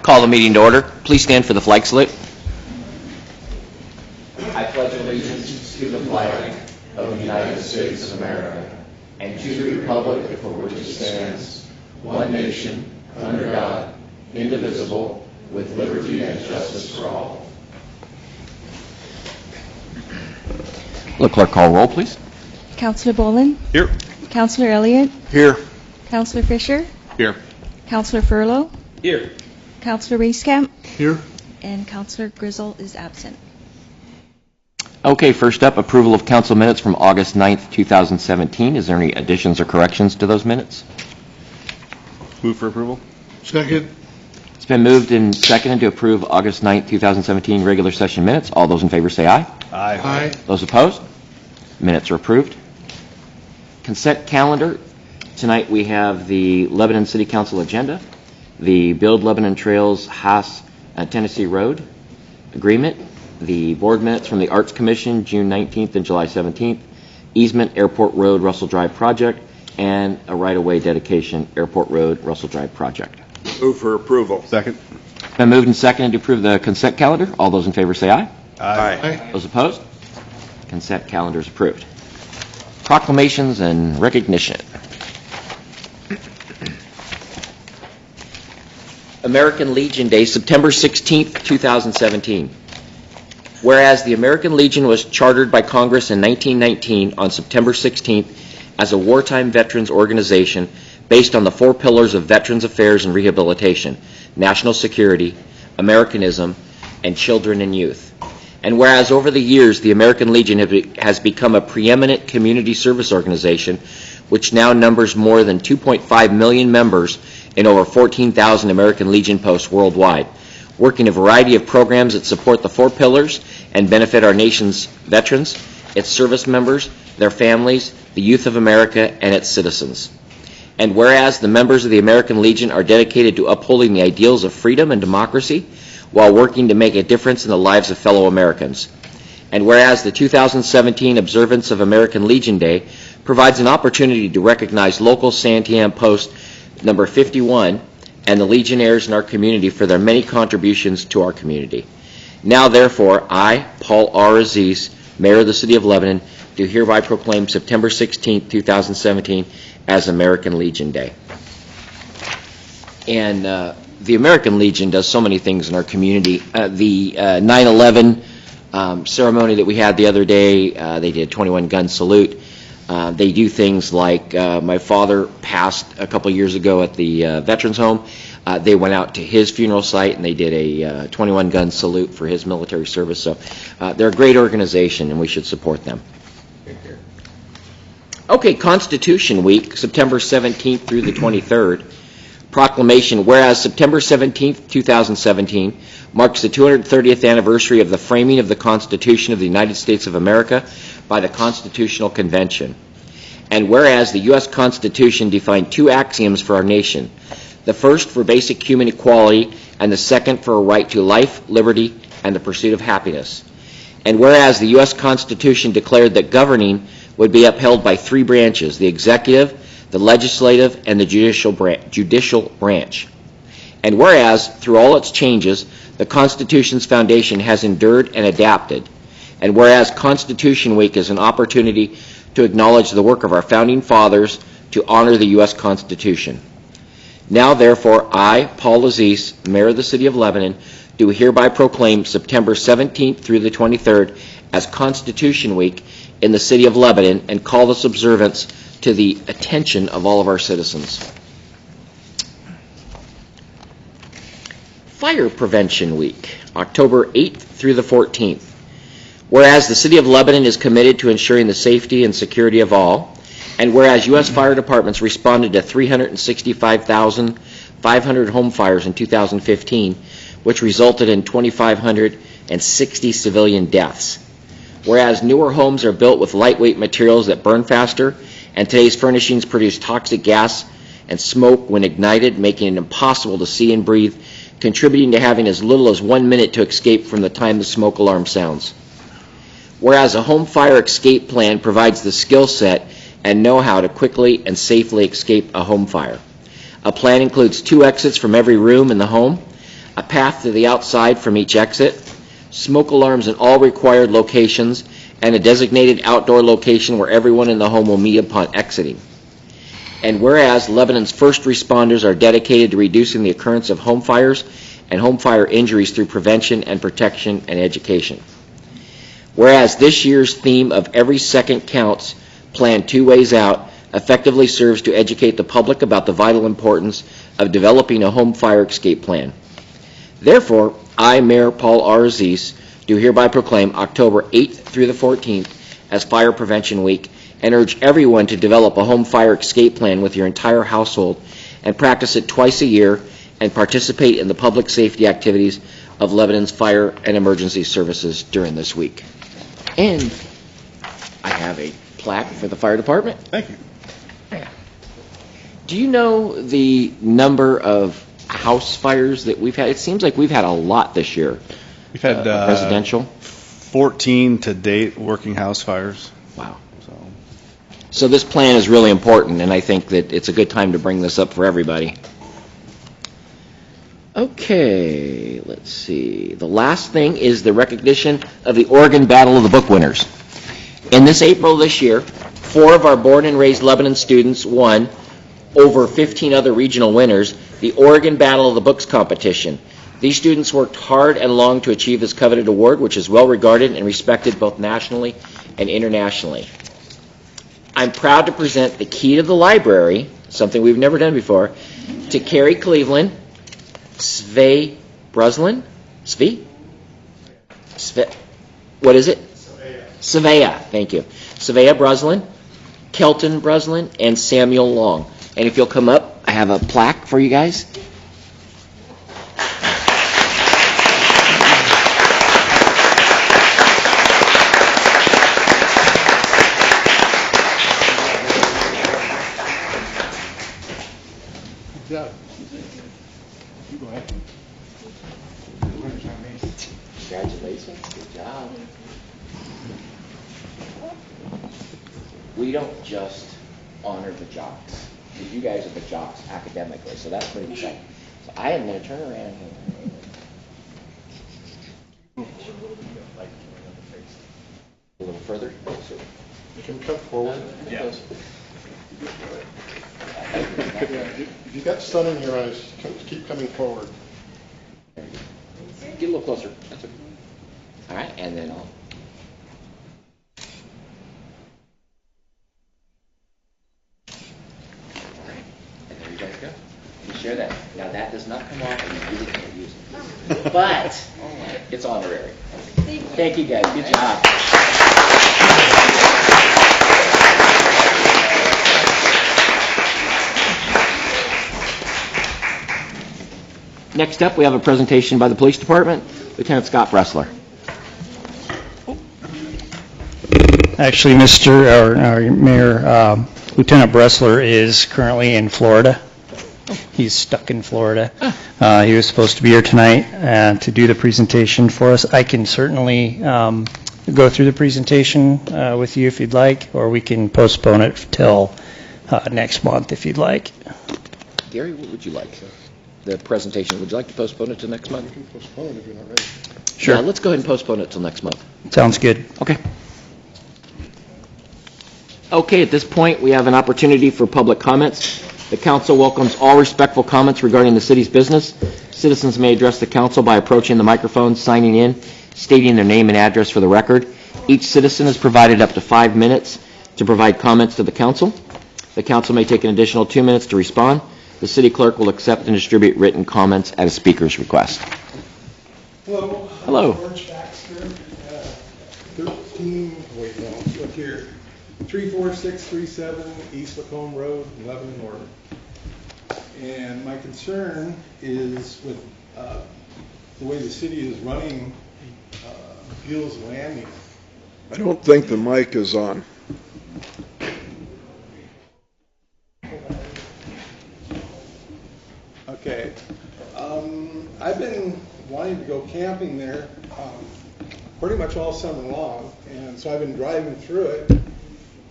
Call the meeting to order. Please stand for the flag salute. I pledge allegiance to the flag of the United States of America and to the republic for which it stands, one nation, under God, indivisible, with liberty and justice for all. Will the clerk call roll, please? Councillor Boland? Here. Councillor Elliott? Here. Councillor Fisher? Here. Councillor Furlow? Here. Councillor Reeskamp? Here. And Councillor Grizzle is absent. Okay, first up, approval of council minutes from August 9th, 2017. Is there any additions or corrections to those minutes? Move for approval. Second. It's been moved and seconded to approve August 9th, 2017 regular session minutes. All those in favor say aye. Aye. Those opposed? Minutes are approved. Consent calendar. Tonight we have the Lebanon City Council agenda, the Build Lebanon Trails Haas Tennessee Road agreement, the board minutes from the Arts Commission, June 19th and July 17th, easement Airport Road Russell Drive project, and a right-of-way dedication Airport Road Russell Drive project. Move for approval. Second. It's been moved and seconded to approve the consent calendar. All those in favor say aye. Aye. Those opposed? Consent calendar is approved. Proclamations and recognition. American Legion Day, September 16th, 2017. Whereas the American Legion was chartered by Congress in 1919 on September 16th as a wartime veterans organization based on the four pillars of Veterans Affairs and Rehabilitation: national security, Americanism, and children and youth. And whereas over the years the American Legion has become a preeminent community service organization, which now numbers more than 2.5 million members in over 14,000 American Legion posts worldwide, working a variety of programs that support the four pillars and benefit our nation's veterans, its service members, their families, the youth of America, and its citizens. And whereas the members of the American Legion are dedicated to upholding the ideals of freedom and democracy while working to make a difference in the lives of fellow Americans. And whereas the 2017 observance of American Legion Day provides an opportunity to recognize local Santiam Post number 51 and the Legionnaires in our community for their many contributions to our community. Now, therefore, I, Paul R. Aziz, Mayor of the City of Lebanon, do hereby proclaim September 16th, 2017 as American Legion Day. And the American Legion does so many things in our community. The 9/11 ceremony that we had the other day, they did a 21-gun salute. They do things like my father passed a couple years ago at the Veterans Home. They went out to his funeral site and they did a 21-gun salute for his military service. So they're a great organization and we should support them. Okay, Constitution Week, September 17th through the 23rd. Proclamation, whereas September 17th, 2017 marks the 230th anniversary of the framing of the Constitution of the United States of America by the Constitutional Convention. And whereas the U.S. Constitution defined two axioms for our nation, the first for basic human equality and the second for a right to life, liberty, and the pursuit of happiness. And whereas the U.S. Constitution declared that governing would be upheld by three branches: the executive, the legislative, and the judicial branch. And whereas, through all its changes, the Constitution's foundation has endured and adapted. And whereas Constitution Week is an opportunity to acknowledge the work of our founding fathers to honor the U.S. Constitution. Now, therefore, I, Paul Aziz, Mayor of the City of Lebanon, do hereby proclaim September 17th through the 23rd as Constitution Week in the City of Lebanon and call this observance to the attention of all of our citizens. Fire Prevention Week, October 8th through the 14th. Whereas the City of Lebanon is committed to ensuring the safety and security of all, and whereas U.S. fire departments responded to 365,500 home fires in 2015, which resulted in 2,560 civilian deaths. Whereas newer homes are built with lightweight materials that burn faster, and today's furnishings produce toxic gas and smoke when ignited, making it impossible to see and breathe, contributing to having as little as 1 minute to escape from the time the smoke alarm sounds. Whereas a home fire escape plan provides the skill set and know-how to quickly and safely escape a home fire. A plan includes 2 exits from every room in the home, a path to the outside from each exit, smoke alarms in all required locations, and a designated outdoor location where everyone in the home will meet upon exiting. And whereas Lebanon's first responders are dedicated to reducing the occurrence of home fires and home fire injuries through prevention and protection and education. Whereas this year's theme of Every Second Counts, Plan 2 Ways Out, effectively serves to educate the public about the vital importance of developing a home fire escape plan. Therefore, I, Mayor Paul R. Aziz, do hereby proclaim October 8th through the 14th as Fire Prevention Week and urge everyone to develop a home fire escape plan with your entire household and practice it twice a year and participate in the public safety activities of Lebanon's fire and emergency services during this week. And I have a plaque for the fire department. Thank you. Do you know the number of house fires that we've had? It seems like we've had a lot this year. We've had residential. 14 to date working house fires. Wow. So this plan is really important, and I think that it's a good time to bring this up for everybody. Okay, let's see. The last thing is the recognition of the Oregon Battle of the Book winners. In this April this year, 4 of our born and raised Lebanon students won, over 15 other regional winners, the Oregon Battle of the Books competition. These students worked hard and long to achieve this coveted award, which is well regarded and respected both nationally and internationally. I'm proud to present the key to the library, something we've never done before, to Carrie Cleveland, Sve Bruslin, what is it? Savea, thank you. Savea Bruslin, Kelton Bruslin, and Samuel Long. And if you'll come up, I have a plaque for you guys. Good job. You go ahead. Congratulations, good job. We don't just honor the jocks, because you guys are the jocks academically, so that's pretty exciting. So I am going to turn around here. A little further. You can come forward. Yeah. If you've got sun in your eyes, keep coming forward. Get a little closer. That's okay. All right, and then I'll. All right, and there you guys go. You share that. Now that does not come off, and you really can't use it. But it's honorary. Thank you guys. Good job. Next up, we have a presentation by the Police Department. Lieutenant Scott Bressler. Actually, our Mayor, Lieutenant Bressler is currently in Florida. He's stuck in Florida. He was supposed to be here tonight to do the presentation for us. I can certainly go through the presentation with you if you'd like, or we can postpone it till next month if you'd like. Gary, what would you like? The presentation. Would you like to postpone it to next month? You can postpone it if you're not ready. Sure. Yeah, let's go ahead and postpone it till next month. Sounds good. Okay. Okay, at this point, we have an opportunity for public comments. The council welcomes all respectful comments regarding the city's business. Citizens may address the council by approaching the microphone, signing in, stating their name and address for the record. Each citizen is provided up to 5 minutes to provide comments to the council. The council may take an additional 2 minutes to respond. The city clerk will accept and distribute written comments at a speaker's request. Hello. Hello. George Baxter, 34637 East Lacombe Road, Lebanon, Oregon. And my concern is with the way the city is running Gill's Landing. I don't think the mic is on. Okay. I've been wanting to go camping there pretty much all summer long, and so I've been driving through it,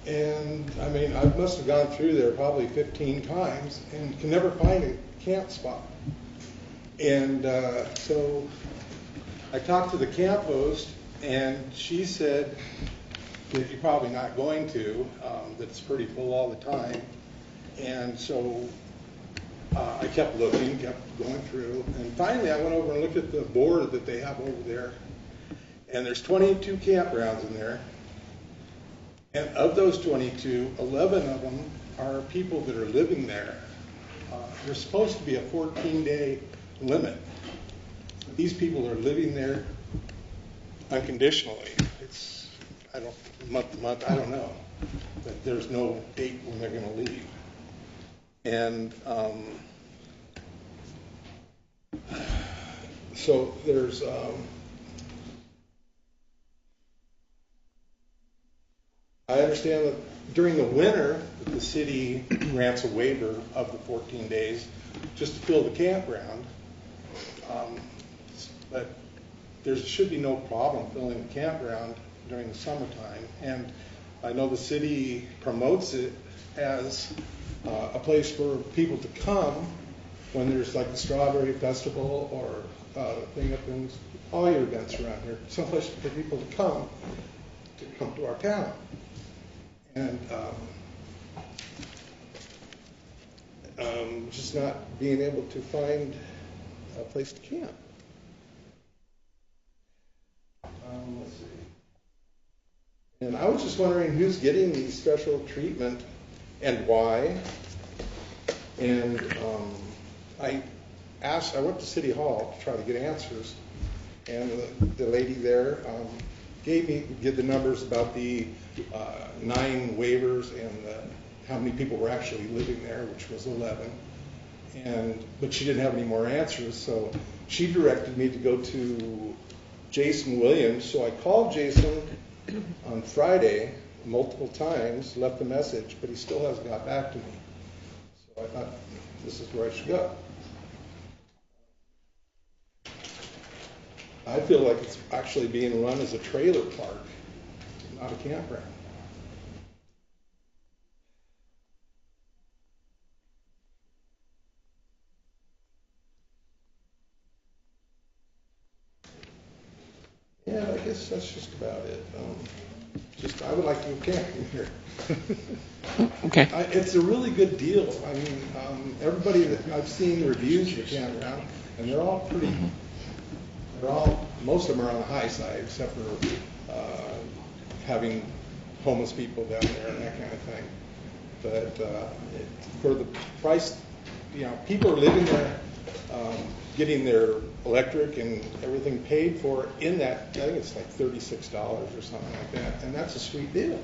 and I mean, I must have gone through there probably 15 times and can never find a camp spot. And so I talked to the camp host, and she said that you're probably not going to, that it's pretty full all the time. And so I kept looking, kept going through, and finally I went over and looked at the board that they have over there, and there's 22 campgrounds in there. And of those 22, 11 of them are people that are living there. There's supposed to be a 14-day limit. But these people are living there unconditionally. It's, month to month, I don't know. But there's no date when they're going to leave. And so there's I understand that during the winter, the city grants a waiver of the 14 days just to fill the campground. But there should be no problem filling the campground during the summertime. And I know the city promotes it as a place for people to come when there's like the Strawberry Festival or thing up in all your events around here. Someplace for people to come to our town. And just not being able to find a place to camp. Let's see. And I was just wondering who's getting the special treatment and why. And I went to City Hall to try to get answers, and the lady there gave the numbers about the 9 waivers and how many people were actually living there, which was 11. But she didn't have any more answers, so she directed me to go to Jason Williams. So I called Jason on Friday multiple times, left a message, but he still hasn't got back to me. So I thought this is where I should go. I feel like it's actually being run as a trailer park, not a campground. Yeah, I guess that's just about it. I would like to go camping here. Okay. It's a really good deal. I mean, everybody that I've seen reviews of the campground, and they're all pretty. Most of them are on the high side, except for having homeless people down there and that kind of thing. But for the price, people are living there, getting their electric and everything paid for in that. I think it's like $36 or something like that, and that's a sweet deal.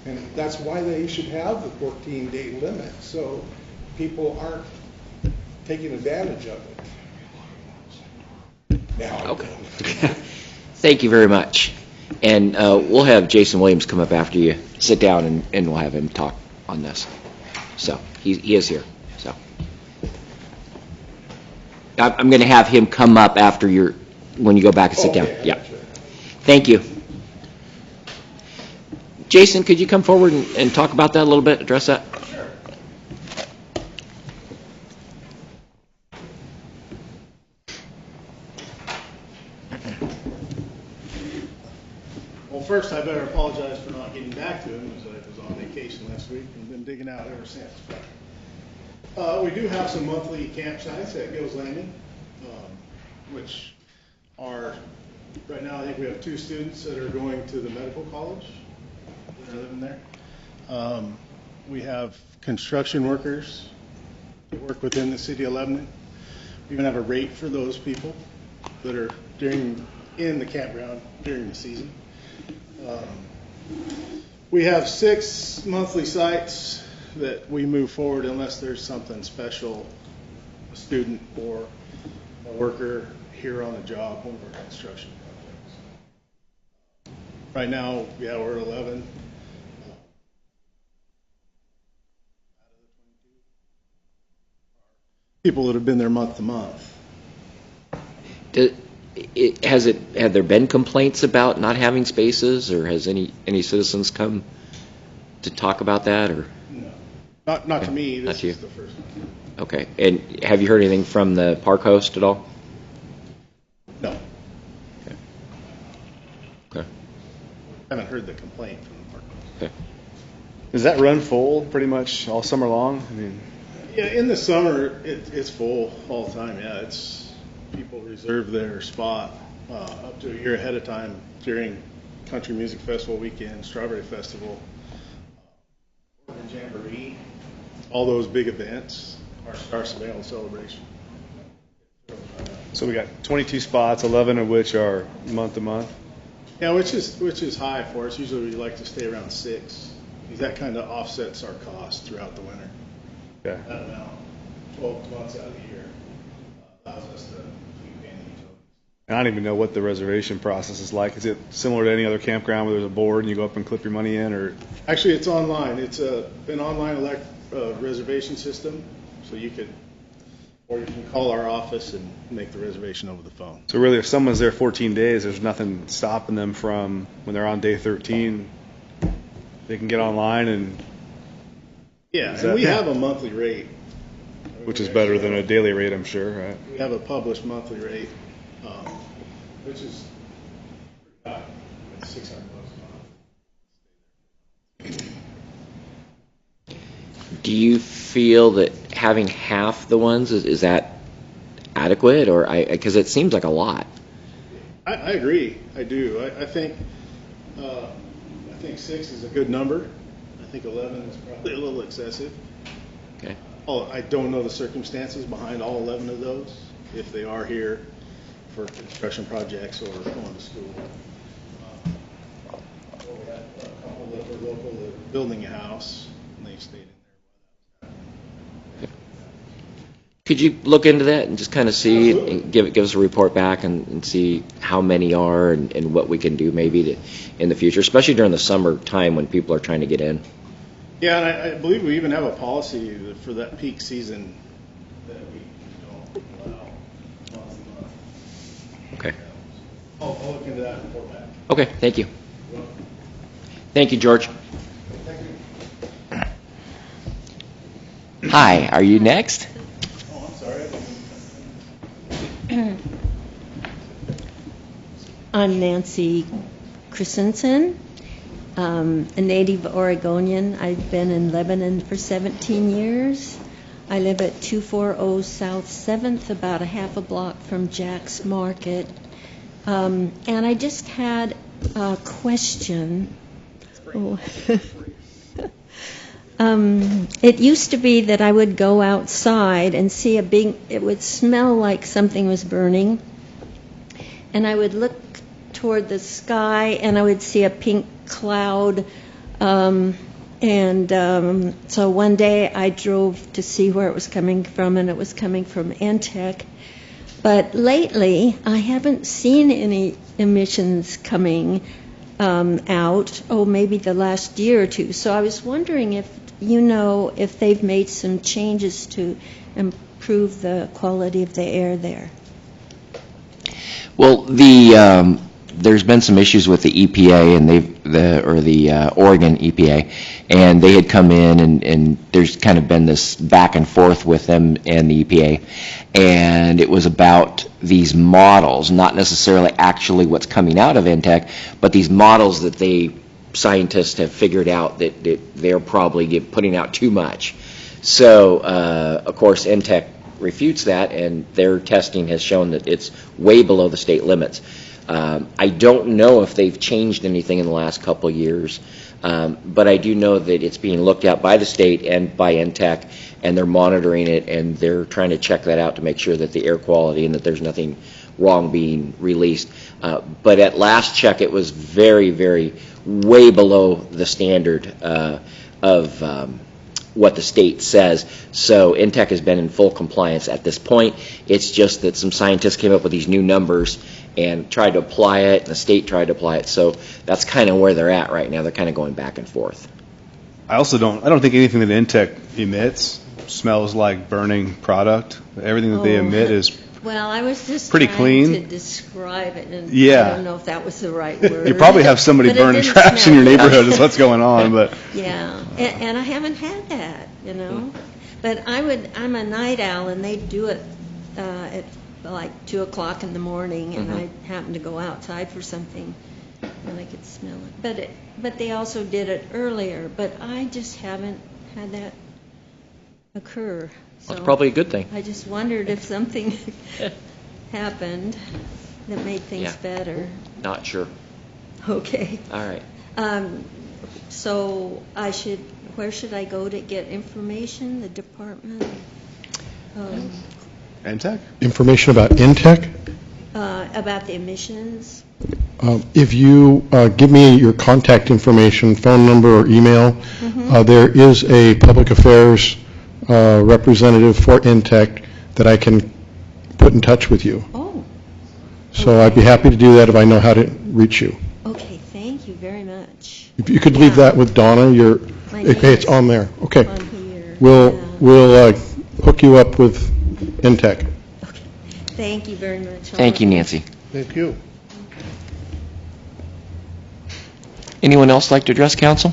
And that's why they should have the 14-day limit, so people aren't taking advantage of it. Okay. Thank you very much. And we'll have Jason Williams come up after you sit down, and we'll have him talk on this. So he is here. So I'm going to have him come up after when you go back and sit down. Yeah. Thank you. Jason, could you come forward and talk about that a little bit, address that? Sure. Well, first I better apologize for not getting back to him, as I was on vacation last week and been digging out ever since. But we do have some monthly campsites at Gills Landing, which are, right now I think we have 2 students that are going to the medical college that are living there. We have construction workers that work within the city of Lebanon. We even have a rate for those people that are in the campground during the season. We have 6 monthly sites that we move forward unless there's something special, a student or a worker here on a job, one of our construction projects. Right now, we're at 11. People that have been there month to month. Have there been complaints about not having spaces, or has any citizens come to talk about that? Or No. Not to me, Not this to you. is the first one. Okay. And have you heard anything from the park host at all? No, Okay. I haven't heard the complaint from the park. Okay. Does that run full pretty much all summer long? I mean, Yeah, in the summer, it's full all the time, yeah, people reserve their spot up to a year ahead of time during Country Music Festival weekend, Strawberry Festival, and Jamboree, all those big events, our Star Surveillance Celebration. so we got 22 spots, 11 of which are month to month. Yeah, which is high for us. Usually we like to stay around 6, because that kind of offsets our costs throughout the winter. Okay. That amount, 12 months out of the year, allows us to keep paying the utilities. And I don't even know what the reservation process is like. Is it similar to any other campground where there's a board and you go up and clip your money in, or? Actually, it's online. It's an online reservation system, so you can call our office and make the reservation over the phone. So really, if someone's there 14 days, there's nothing stopping them from, when they're on day 13, they can get online, and Yeah, Is and that- we have a monthly rate. which is better than a daily rate, I'm sure, right? We have a published monthly rate, which is pretty high. It's $600 a month. Do you feel that having half the ones, is that adequate? Or because it seems like a lot. I agree. I do. I think 6 is a good number. I think 11 is probably a little excessive. Okay. Oh, I don't know the circumstances behind all 11 of those, if they are here for construction projects or going to school. We had a couple that were local that were building a house, and they stayed in there. Could you look into that and just kind of see, Absolutely. and give us a report back and see how many are and what we can do maybe in the future, especially during the summer time when people are trying to get in? Yeah, and I believe we even have a policy for that peak season that we don't allow month to month. Okay. I'll look into that and report back. Okay, thank you. Thank you, George. Hi, are you next? Oh, I'm sorry. I'm Nancy Christensen, a native Oregonian. I've been in Lebanon for 17 years. I live at 240 South 7th, about a half a block from Jack's Market. And I just had a question. Oh. It used to be that I would go outside and see it would smell like something was burning. And I would look toward the sky and I would see a pink cloud. So one day I drove to see where it was coming from, and it was coming from Entech. But lately I haven't seen any emissions coming out, maybe the last year or two. So I was wondering if they've made some changes to improve the quality of the air there. Well, there's been some issues with the EPA and the Oregon EPA, and they had come in and there's kind of been this back and forth with them and the EPA, and it was about these models, not necessarily actually what's coming out of Entech, but these models that scientists have figured out that they're probably putting out too much. So, of course, Entech refutes that, and their testing has shown that it's way below the state limits. I don't know if they've changed anything in the last couple of years, but I do know that it's being looked at by the state and by Entech, and they're monitoring it, and they're trying to check that out to make sure that the air quality and that there's nothing wrong being released. But at last check, it was very, very way below the standard of what the state says. So Entech has been in full compliance at this point. It's just that some scientists came up with these new numbers and tried to apply it, and the state tried to apply it. So that's kind of where they're at right now. They're kind of going back and forth. I don't think anything that Intech emits smells like burning product. Everything that they emit is Well, I was just Pretty trying clean. to describe it, and Yeah. I don't know if that was the right word. You probably have somebody But it burning didn't trash in your smell neighborhood good. is what's going on, but Yeah, and I haven't had that, you know. But I'm a night owl, and they do it at like 2 o'clock in the morning, and I happened to go outside for something, and I could smell it. But they also did it earlier, but I just haven't had that occur. So That's probably a good thing. I just wondered if something happened that made things Yeah. better. Not sure. Okay. All right. So where should I go to get information? The department? Antec? Information about Intech. About the emissions? If you give me your contact information, phone number or email, there is a public affairs representative for Intech that I can put in touch with you. Oh, So I'd be happy to do that if I know how to reach you. okay, thank you very much. If you could leave that with Donna, My okay, it's name's on there. Okay. On here. We'll Yeah. hook you up with Intech. Thank you very much. Thank you, Nancy. Thank you. Anyone else like to address council?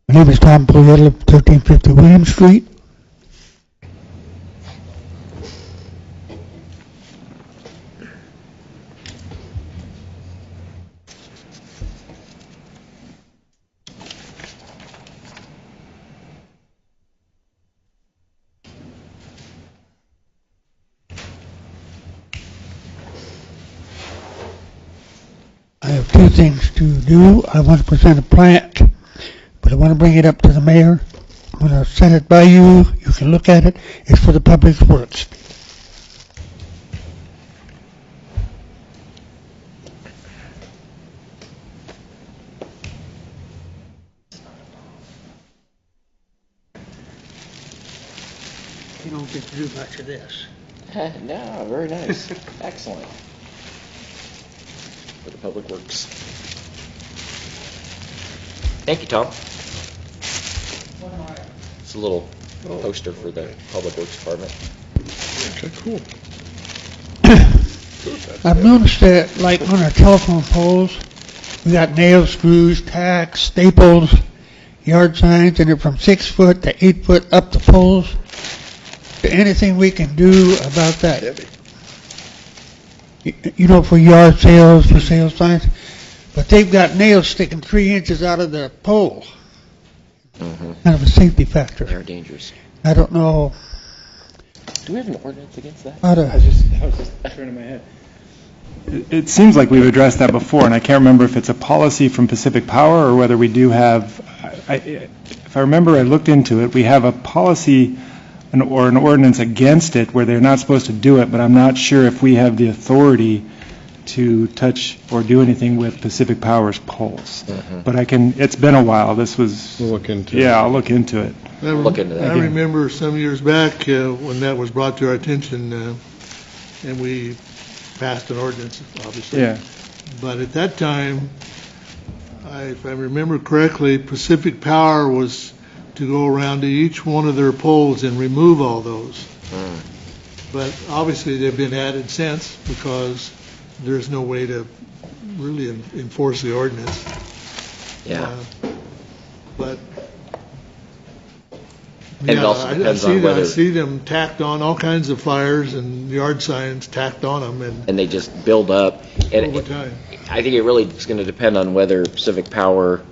My name is Tom Poyet, 1350 William Street. I have two things to do. I want to present a plant, but I want to bring it up to the mayor. I'm going to send it by you. You can look at it. It's for the public works. You don't get to do much of this. No, very nice. Excellent. For the Public Works. Thank you, Tom. It's a little poster for the Public Works Department. Okay, cool. I've noticed that, like on our telephone poles, we got nails, screws, tacks, staples, yard signs, and they're from 6 foot to 8 foot up the poles. Is there anything we can do about that? Heavy. You know, for yard sales, for sales signs, but they've got nails sticking 3 inches out of the pole. Kind of a safety factor. They're dangerous. I don't know Do we have an ordinance against that? how to. I was just turning my head. It seems like we've addressed that before, and I can't remember if it's a policy from Pacific Power or whether we do have, if I remember, I looked into it, we have a policy or an ordinance against it where they're not supposed to do it, but I'm not sure if we have the authority to touch or do anything with Pacific Power's poles. But it's been a while. This was, We'll look into it. yeah, I'll look into it. Look into that. I remember some years back when that was brought to our attention, and we passed an ordinance, obviously. Yeah. But at that time, if I remember correctly, Pacific Power was to go around to each one of their poles and remove all those. But obviously, they've been added since because there's no way to really enforce the ordinance. Yeah. But And it also depends on whether- I see them tacked on, all kinds of flyers and yard signs tacked on them, and And they just build up. And over time. I think it really is going to depend on whether Pacific Power,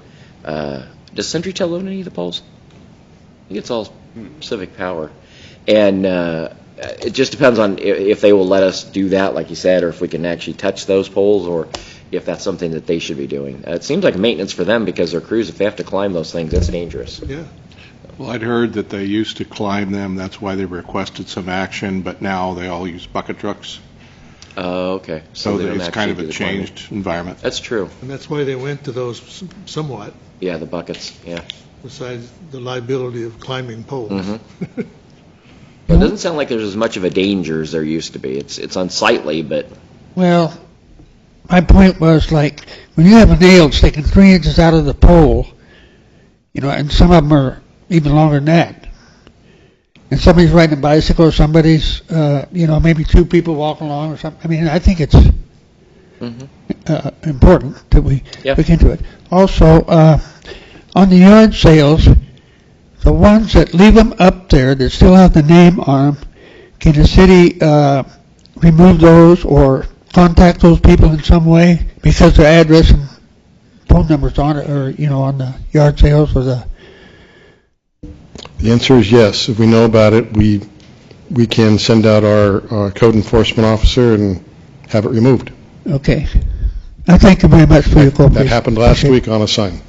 does CenturyTel own any of the poles? I think it's all Pacific Power. And it just depends on if they will let us do that, like you said, or if we can actually touch those poles, or if that's something that they should be doing. It seems like maintenance for them because their crews, if they have to climb those things, it's dangerous. Yeah. Well, I'd heard that they used to climb them, that's why they requested some action, but now they all use bucket trucks. Oh, okay. So they that don't it's actually kind of do a the climbing. changed environment. That's true. And that's why they went to those somewhat, Yeah, the buckets, yeah. besides the liability of climbing poles. It doesn't sound like there's as much of a danger as there used to be. It's unsightly, but Well, my point was like, when you have a nail sticking 3 inches out of the pole, and some of them are even longer than that, and somebody's riding a bicycle or somebody's, maybe two people walking along or something, I mean, I think it's important that we look into it. Also, on the yard sales, the ones that leave them up there that still have the name on them, can the city remove those or contact those people in some way because their address and phone numbers on it, or on the yard sales or the? The answer is yes. If we know about it, we can send out our code enforcement officer and have it removed. Okay. I thank you very much for your cooperation. That happened last week on a sign.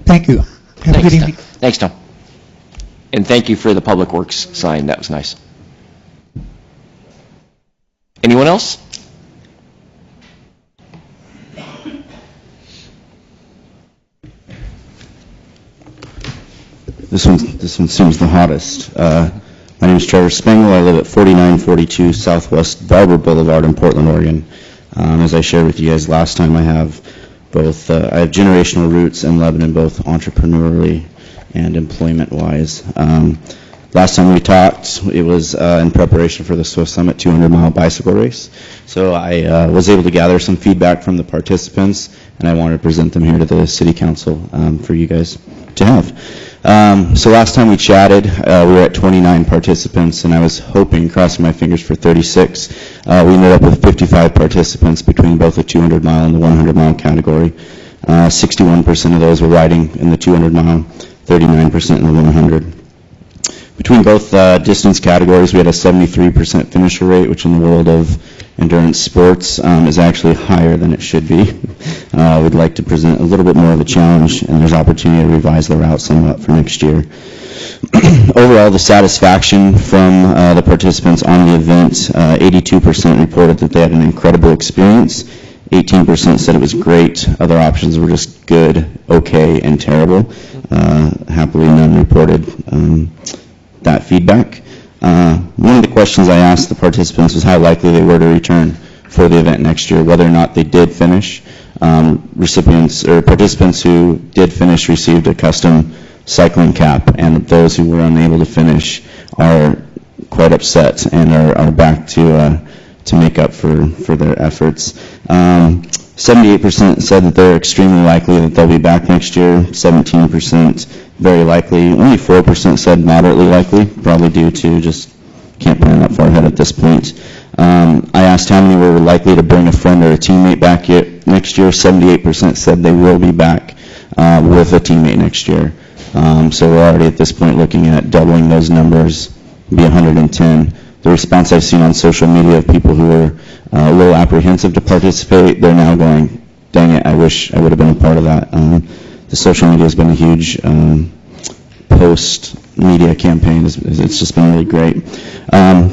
Thank you. Have a good evening. Thanks, Tom. And thank you for the Public Works sign. That was nice. Anyone else? This one seems the hottest. My name is Trevor Spengel. I live at 4942 Southwest Barber Boulevard in Portland, Oregon. As I shared with you guys last time, I have generational roots in Lebanon, both entrepreneurially and employment-wise. Last time we talked, it was in preparation for the Swiss Summit 200-mile bicycle race. So I was able to gather some feedback from the participants, and I wanted to present them here to the City Council for you guys to have. So last time we chatted, we were at 29 participants, and I was hoping, crossing my fingers for 36. We ended up with 55 participants between both the 200-mile and the 100-mile category. 61% of those were riding in the 200-mile, 39% in the 100. Between both distance categories, we had a 73% finisher rate, which in the world of endurance sports is actually higher than it should be. We'd like to present a little bit more of a challenge, and there's opportunity to revise the route somewhat for next year. Overall, the satisfaction from the participants on the event, 82% reported that they had an incredible experience. 18% said it was great. Other options were just good, okay, and terrible. Happily, none reported that feedback. One of the questions I asked the participants was how likely they were to return for the event next year, whether or not they did finish. Recipients or participants who did finish received a custom cycling cap, and those who were unable to finish are quite upset and are back to make up for their efforts. 78% said that they're extremely likely that they'll be back next year, 17% very likely, only 4% said moderately likely, probably due to just can't plan that far ahead at this point. I asked how many were likely to bring a friend or a teammate back next year. 78% said they will be back with a teammate next year. So we're already at this point looking at doubling those numbers, be 110. The response I've seen on social media of people who were a little apprehensive to participate, they're now going, dang it, I wish I would have been a part of that. The social media has been a huge post-media campaign. It's just been really great.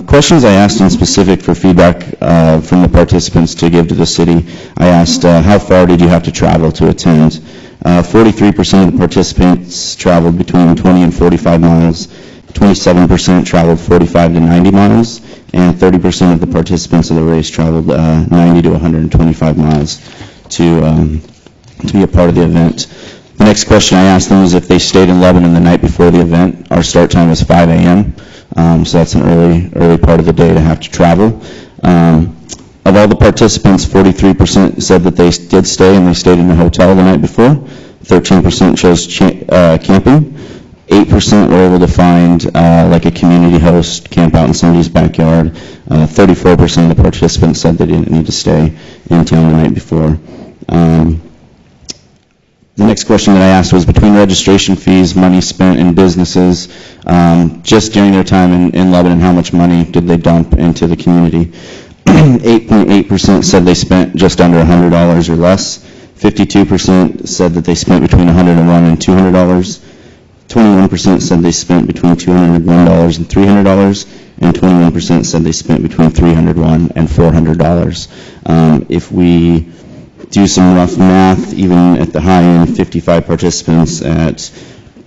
Questions I asked in specific for feedback from the participants to give to the city. I asked, how far did you have to travel to attend? 43% of the participants traveled between 20 and 45 miles. 27% traveled 45 to 90 miles, and 30% of the participants of the race traveled 90 to 125 miles to be a part of the event. The next question I asked them was if they stayed in Lebanon the night before the event. Our start time was 5 a.m., so that's an early part of the day to have to travel. Of all the participants, 43% said that they did stay, and they stayed in a hotel the night before. 13% chose camping. 8% were able to find like a community host, camp out in somebody's backyard. 34% of the participants said they didn't need to stay in town the night before. The next question that I asked was between registration fees, money spent in businesses, just during their time in Lebanon, how much money did they dump into the community? 8.8% said they spent just under $100 or less. 52% said that they spent between $101 and $200. 21% said they spent between $201 and $300, and 21% said they spent between $301 and $400. If we do some rough math, even at the high end, 55 participants at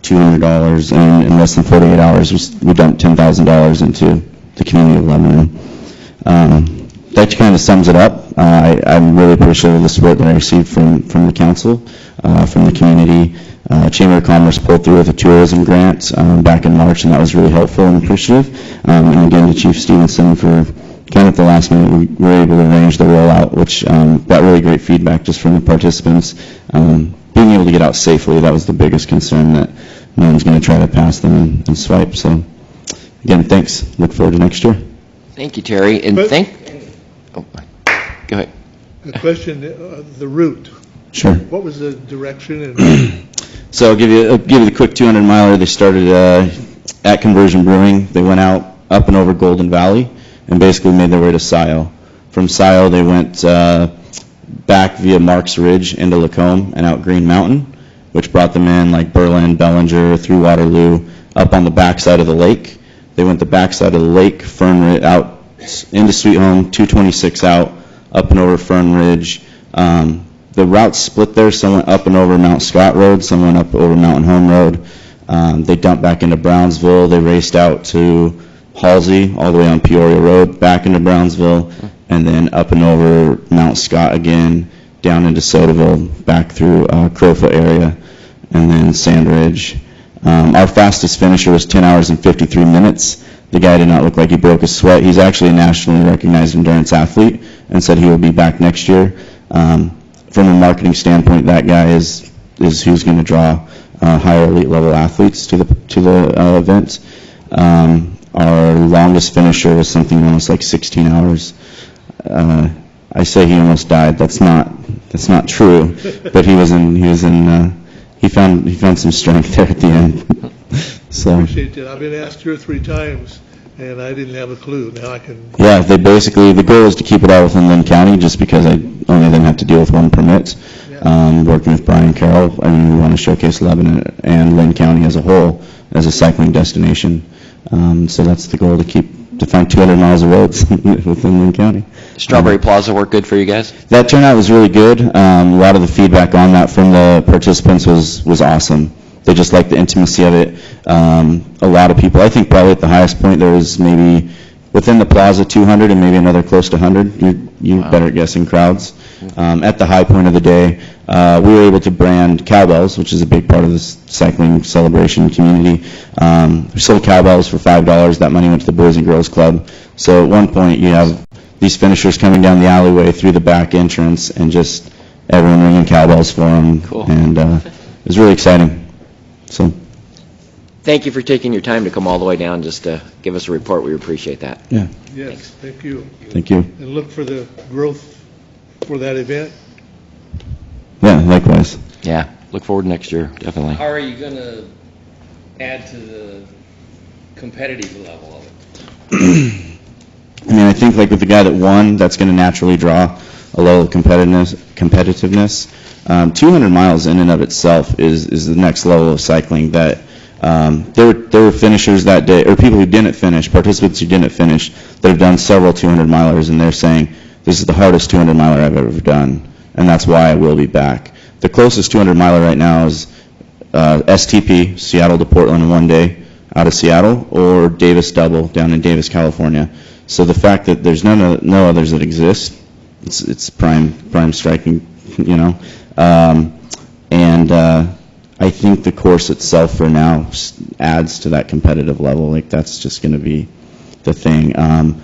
$200 and in less than 48 hours, we dumped $10,000 into the community of Lebanon. That kind of sums it up. I'm really appreciative of the support that I received from the council, from the community. Chamber of Commerce pulled through with a tourism grant back in March, and that was really helpful and appreciative. And again, to Chief Stevenson for kind of at the last minute, we were able to arrange the rollout, which got really great feedback just from the participants. Being able to get out safely, that was the biggest concern, that no one's going to try to pass them and swipe. So again, thanks. Look forward to next year. Thank you, Terry. And go ahead. The question, the route. Sure. What was the direction? And So I'll give you the quick 200 miler. They started at Conversion Brewing. They went out up and over Golden Valley and basically made their way to Scio. From Scio, they went back via Marks Ridge into Lacombe and out Green Mountain, which brought them in like Berlin, Bellinger, through Waterloo, up on the backside of the lake. They went the backside of the lake, Fern Ridge, out into Sweet Home, 226 out, up and over Fern Ridge. The route split there. Some went up and over Mount Scott Road, some went up over Mountain Home Road. They dumped back into Brownsville. They raced out to Halsey, all the way on Peoria Road, back into Brownsville, and then up and over Mount Scott again, down into Sodaville, back through Crowfoot area, and then Sand Ridge. Our fastest finisher was 10 hours and 53 minutes. The guy did not look like he broke a sweat. He's actually a nationally recognized endurance athlete and said he will be back next year. From a marketing standpoint, that guy is who's going to draw higher elite level athletes to the event. Our longest finisher was something almost like 16 hours. I say he almost died. That's not true, but he found some strength there at the end. So. Appreciate that. I've been asked 2 or 3 times, and I didn't have a clue. Now I can. Yeah, the goal is to keep it all within Lynn County, just because I only then have to deal with one permit. Working with Brian Carroll, I mean, we want to showcase Lebanon and Lynn County as a whole as a cycling destination. So that's the goal, to find 200 miles of roads within Lynn County. Strawberry Plaza work good for you guys? That turnout was really good. A lot of the feedback on that from the participants was awesome. They just liked the intimacy of it. A lot of people, I think probably at the highest point there was maybe within the plaza 200 and maybe another close to 100. You're better at guessing crowds. At the high point of the day, we were able to brand cowbells, which is a big part of this cycling celebration community. We sold cowbells for $5. That money went to the Boys and Girls Club. So at one point you have these finishers coming down the alleyway through the back entrance and just everyone ringing cowbells for them. Cool. And it was really exciting. So. Thank you for taking your time to come all the way down just to give us a report. We appreciate that. Yeah. Yes, thank you. Thank you. And look for the growth for that event. Yeah, likewise. Yeah, look forward to next year, definitely. How are you going to add to the competitive level of it? I mean, I think like with the guy that won, that's going to naturally draw a level of competitiveness. 200 miles in and of itself is the next level of cycling. That there were finishers that day, or people who didn't finish, participants who didn't finish, that have done several 200 milers, and they're saying, this is the hardest 200 miler I've ever done, and that's why I will be back. The closest 200 miler right now is STP, Seattle to Portland in one day, out of Seattle, or Davis Double down in Davis, California. So the fact that there's no others that exist, it's prime striking, you know. I think the course itself for now adds to that competitive level. Like, that's just going to be the thing. I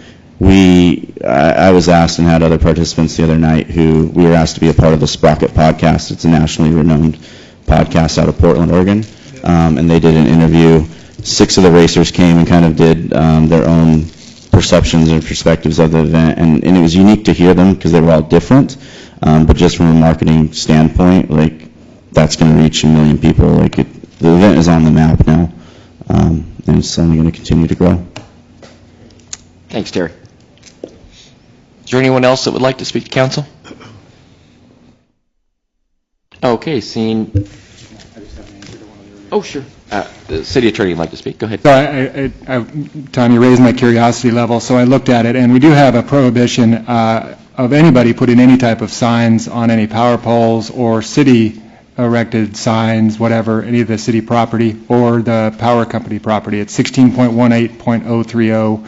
was asked and had other participants the other night who we were asked to be a part of the Sprocket podcast. It's a nationally renowned podcast out of Portland, Oregon. And they did an interview. 6 of the racers came and kind of did their own perceptions and perspectives of the event. And it was unique to hear them because they were all different. But just from a marketing standpoint, like, that's going to reach 1 million people. Like, the event is on the map now. And it's only going to continue to grow. Thanks, Terry. Is there anyone else that would like to speak to council? Okay, seeing. Oh, sure. The city attorney would like to speak. Go ahead. So Tom, you raised my curiosity level, so I looked at it, and we do have a prohibition of anybody putting any type of signs on any power poles or city erected signs, whatever, any of the city property or the power company property. It's 16.18.030.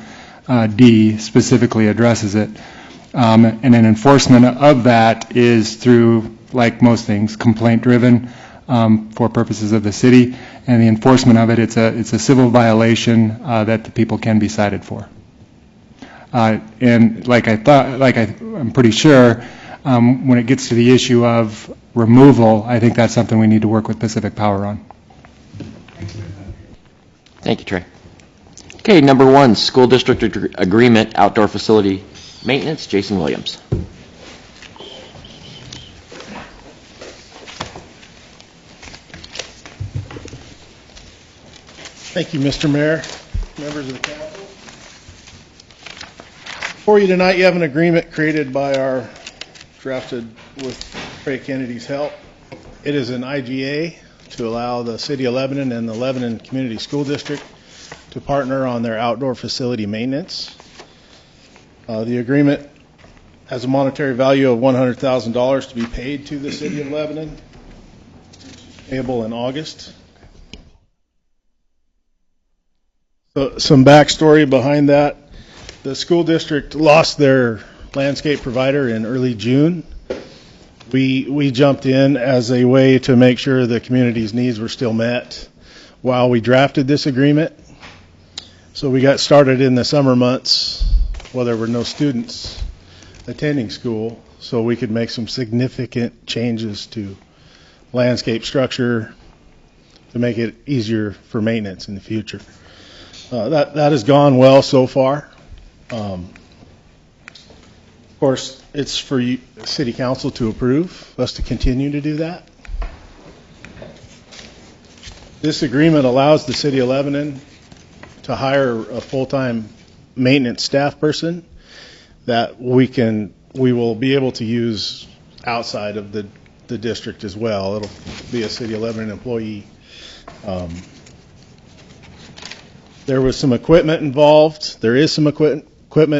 D specifically addresses it. And an enforcement of that is through, like most things, complaint-driven for purposes of the city. And the enforcement of it, it's a civil violation that the people can be cited for. And I'm pretty sure when it gets to the issue of removal, I think that's something we need to work with Pacific Power on. Thank you, Trey. Okay, number 1, school district agreement, outdoor facility maintenance, Jason Williams. Thank you, Mr. Mayor, members of the council. For you tonight, you have an agreement created by drafted with Trey Kennedy's help. It is an IGA to allow the City of Lebanon and the Lebanon Community School District to partner on their outdoor facility maintenance. The agreement has a monetary value of $100,000 to be paid to the City of Lebanon, payable in August. So, some backstory behind that. The school district lost their landscape provider in early June. We jumped in as a way to make sure the community's needs were still met while we drafted this agreement. So we got started in the summer months while there were no students attending school, so we could make some significant changes to landscape structure to make it easier for maintenance in the future. That has gone well so far. Of course, it's for you, City Council to approve, us to continue to do that. This agreement allows the City of Lebanon to hire a full-time maintenance staff person that we will be able to use outside of the district as well. It'll be a City of Lebanon employee. There was some equipment involved. There is some equipment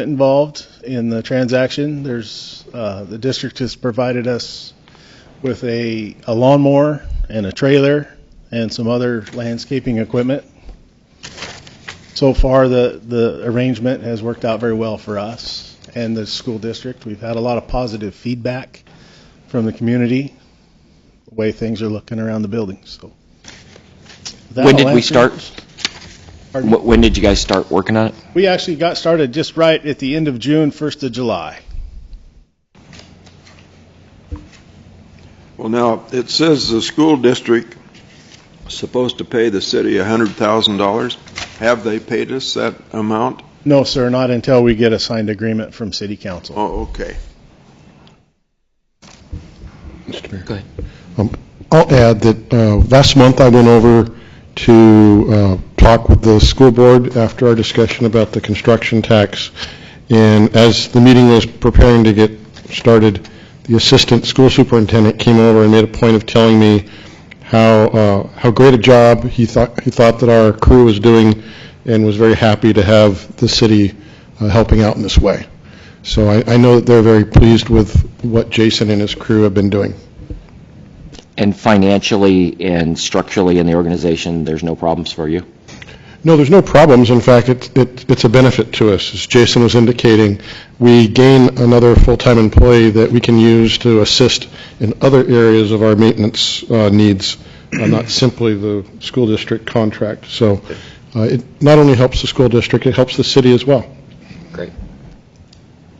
involved in the transaction. There's the district has provided us with a lawnmower and a trailer and some other landscaping equipment. So far, the arrangement has worked out very well for us and the school district. We've had a lot of positive feedback from the community, the way things are looking around the building. So, when did we start? When did you guys start working on it? We actually got started just right at the end of June, 1st of July. Well, now, it says the school district is supposed to pay the city $100,000. Have they paid us that amount? No, sir, not until we get a signed agreement from City Council. Oh, okay. Mr. Mayor. Go ahead. I'll add that last month I went over to talk with the school board after our discussion about the construction tax. And as the meeting was preparing to get started, the assistant school superintendent came over and made a point of telling me how great a job he thought that our crew was doing, and was very happy to have the city helping out in this way. So I know that they're very pleased with what Jason and his crew have been doing. And financially and structurally in the organization, there's no problems for you? No, there's no problems. In fact, it's a benefit to us. As Jason was indicating, we gain another full-time employee that we can use to assist in other areas of our maintenance needs, not simply the school district contract. So it not only helps the school district, it helps the city as well. Great.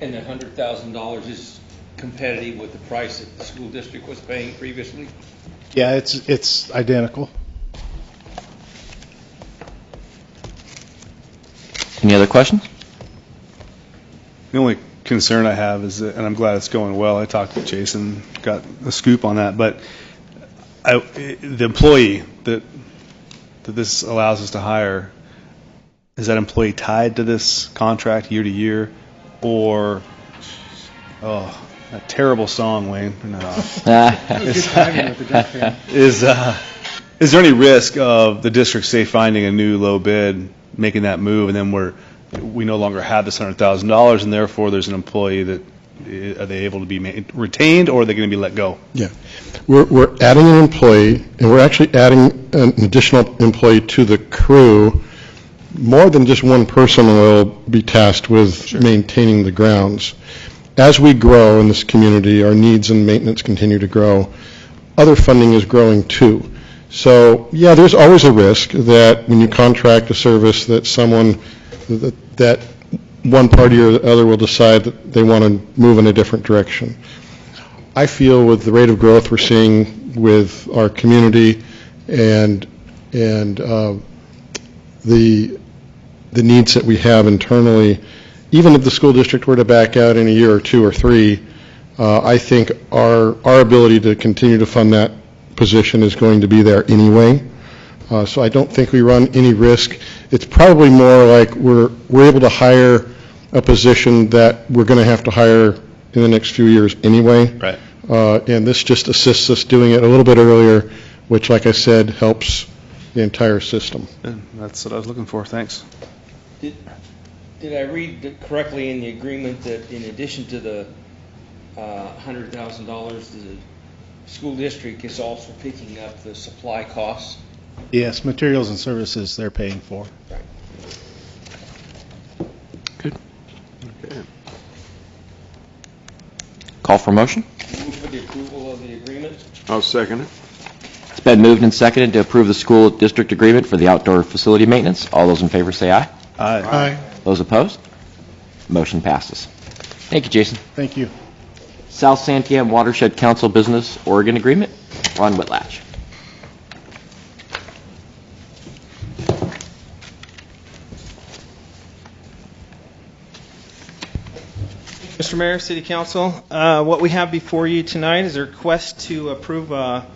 And the $100,000 is competitive with the price that the school district was paying previously? Yeah, it's identical. Any other questions? The only concern I have is that, and I'm glad it's going well, I talked to Jason, got a scoop on that, but the employee that this allows us to hire, is that employee tied to this contract year to year, or, that terrible song, Wayne. Is there any risk of the district, say, finding a new low bid, making that move, and then we no longer have this $100,000, and therefore there's an employee that, are they able to be retained, or are they going to be let go? Yeah. We're adding an employee, and we're actually adding an additional employee to the crew more than just one person will be tasked with maintaining the grounds. As we grow in this community, our needs and maintenance continue to grow. Other funding is growing too. So, yeah, there's always a risk that when you contract a service that that one party or the other will decide that they want to move in a different direction. I feel with the rate of growth we're seeing with our community and the needs that we have internally, even if the school district were to back out in a year or 2 or 3, I think our ability to continue to fund that position is going to be there anyway. So I don't think we run any risk. It's probably more like we're able to hire a position that we're going to have to hire in the next few years anyway. Right. And this just assists us doing it a little bit earlier, which, like I said, helps the entire system. And that's what I was looking for. Thanks. Did I read correctly in the agreement that in addition to the $100,000, the school district is also picking up the supply costs? Yes, materials and services they're paying for. Right. Good. Okay. Call for motion. Move for the approval of the agreement. I'll second it. It's been moved and seconded to approve the school district agreement for the outdoor facility maintenance. All those in favor say aye. Aye. Those opposed? Motion passes. Thank you, Jason. Thank you. South Santiam Watershed Council Business Oregon Agreement. Ron Whitlatch. Mr. Mayor, City Council, what we have before you tonight is a request to approve a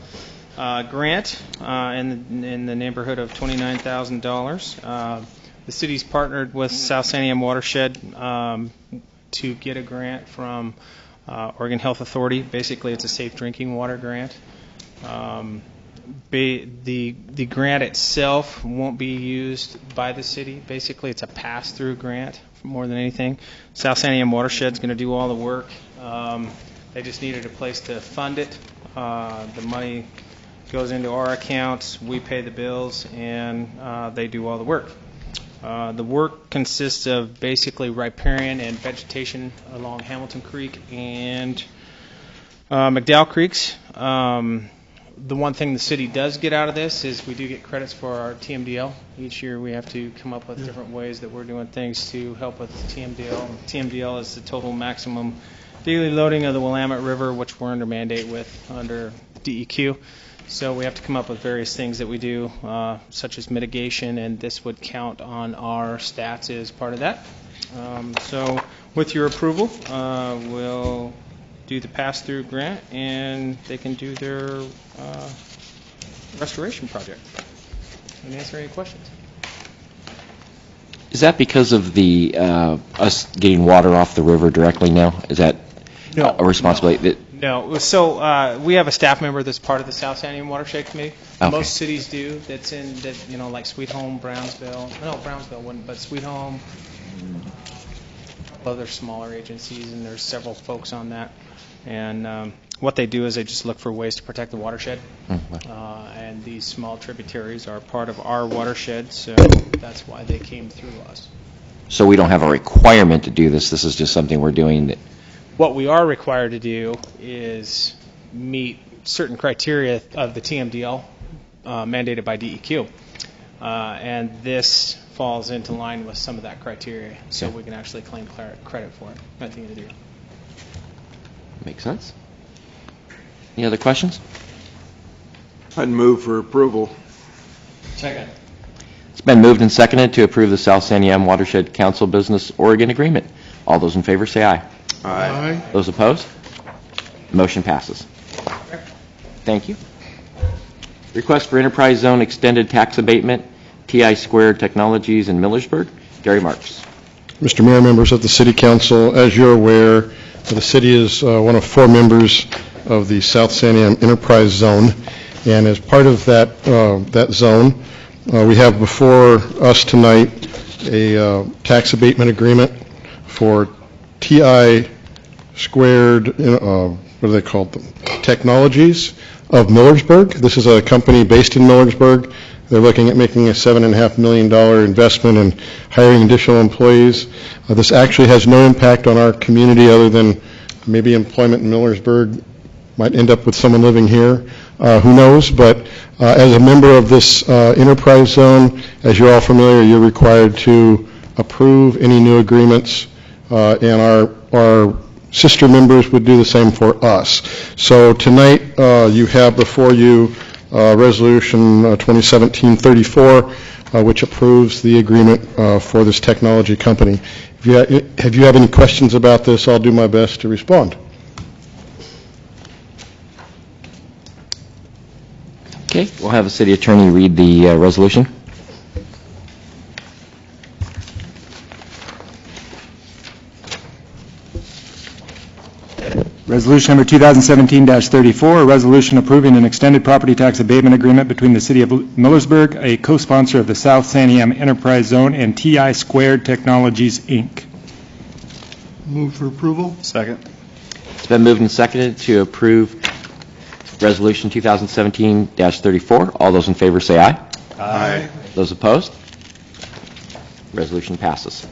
grant in the neighborhood of $29,000. The city's partnered with South Santiam Watershed to get a grant from Oregon Health Authority. Basically, it's a safe drinking water grant. The grant itself won't be used by the city. Basically, it's a pass-through grant more than anything. South Santiam Watershed's going to do all the work. They just needed a place to fund it. The money goes into our accounts, we pay the bills, and they do all the work. The work consists of basically riparian and vegetation along Hamilton Creek and McDowell Creeks. The one thing the city does get out of this is we do get credits for our TMDL. Each year we have to come up with different ways that we're doing things to help with the TMDL. TMDL is the total maximum daily loading of the Willamette River, which we're under mandate with under DEQ. So we have to come up with various things that we do, such as mitigation, and this would count on our stats as part of that. So with your approval, we'll do the pass-through grant, and they can do their restoration project and answer any questions. Is that because of the us getting water off the river directly now? Is that a responsibility? No. So we have a staff member that's part of the South Santiam Watershed Committee. Okay. Most cities do. That's in that, like Sweet Home, Brownsville. No, Brownsville wouldn't, but Sweet Home, other smaller agencies, and there's several folks on that. And what they do is they just look for ways to protect the watershed. And these small tributaries are part of our watershed, so that's why they came through us. So we don't have a requirement to do this. This is just something we're doing that. What we are required to do is meet certain criteria of the TMDL mandated by DEQ. And this falls into line with some of that criteria, so we can actually claim credit for it at the end of the year. Makes sense. Any other questions? I'd move for approval. Second. It's been moved and seconded to approve the South Santiam Watershed Council Business Oregon Agreement. All those in favor say aye. Aye. Those opposed? Motion passes. Thank you. Request for Enterprise Zone Extended Tax Abatement, TI Squared Technologies in Millersburg. Gary Marks. Mr. Mayor, members of the City Council, as you're aware, the city is one of 4 members of the South Santiam Enterprise Zone, and as part of that zone, we have before us tonight a tax abatement agreement for TI Squared, what do they call them? Technologies of Millersburg. This is a company based in Millersburg They're looking at making a $7.5 million investment and hiring additional employees. This actually has no impact on our community other than maybe employment in Millersburg might end up with someone living here. Who knows? But as a member of this enterprise zone, as you're all familiar, you're required to approve any new agreements, and our sister members would do the same for us. So tonight you have before you Resolution 2017-34, which approves the agreement for this technology company. If you have any questions about this, I'll do my best to respond. Okay, we'll have the city attorney read the resolution. Resolution number 2017-34, a resolution approving an extended property tax abatement agreement between the City of Millersburg, a co-sponsor of the South Santiam Enterprise Zone, and TI Squared Technologies, Inc. Move for approval. Second. It's been moved and seconded to approve Resolution 2017-34. All those in favor say aye. Aye. Those opposed? Resolution passes.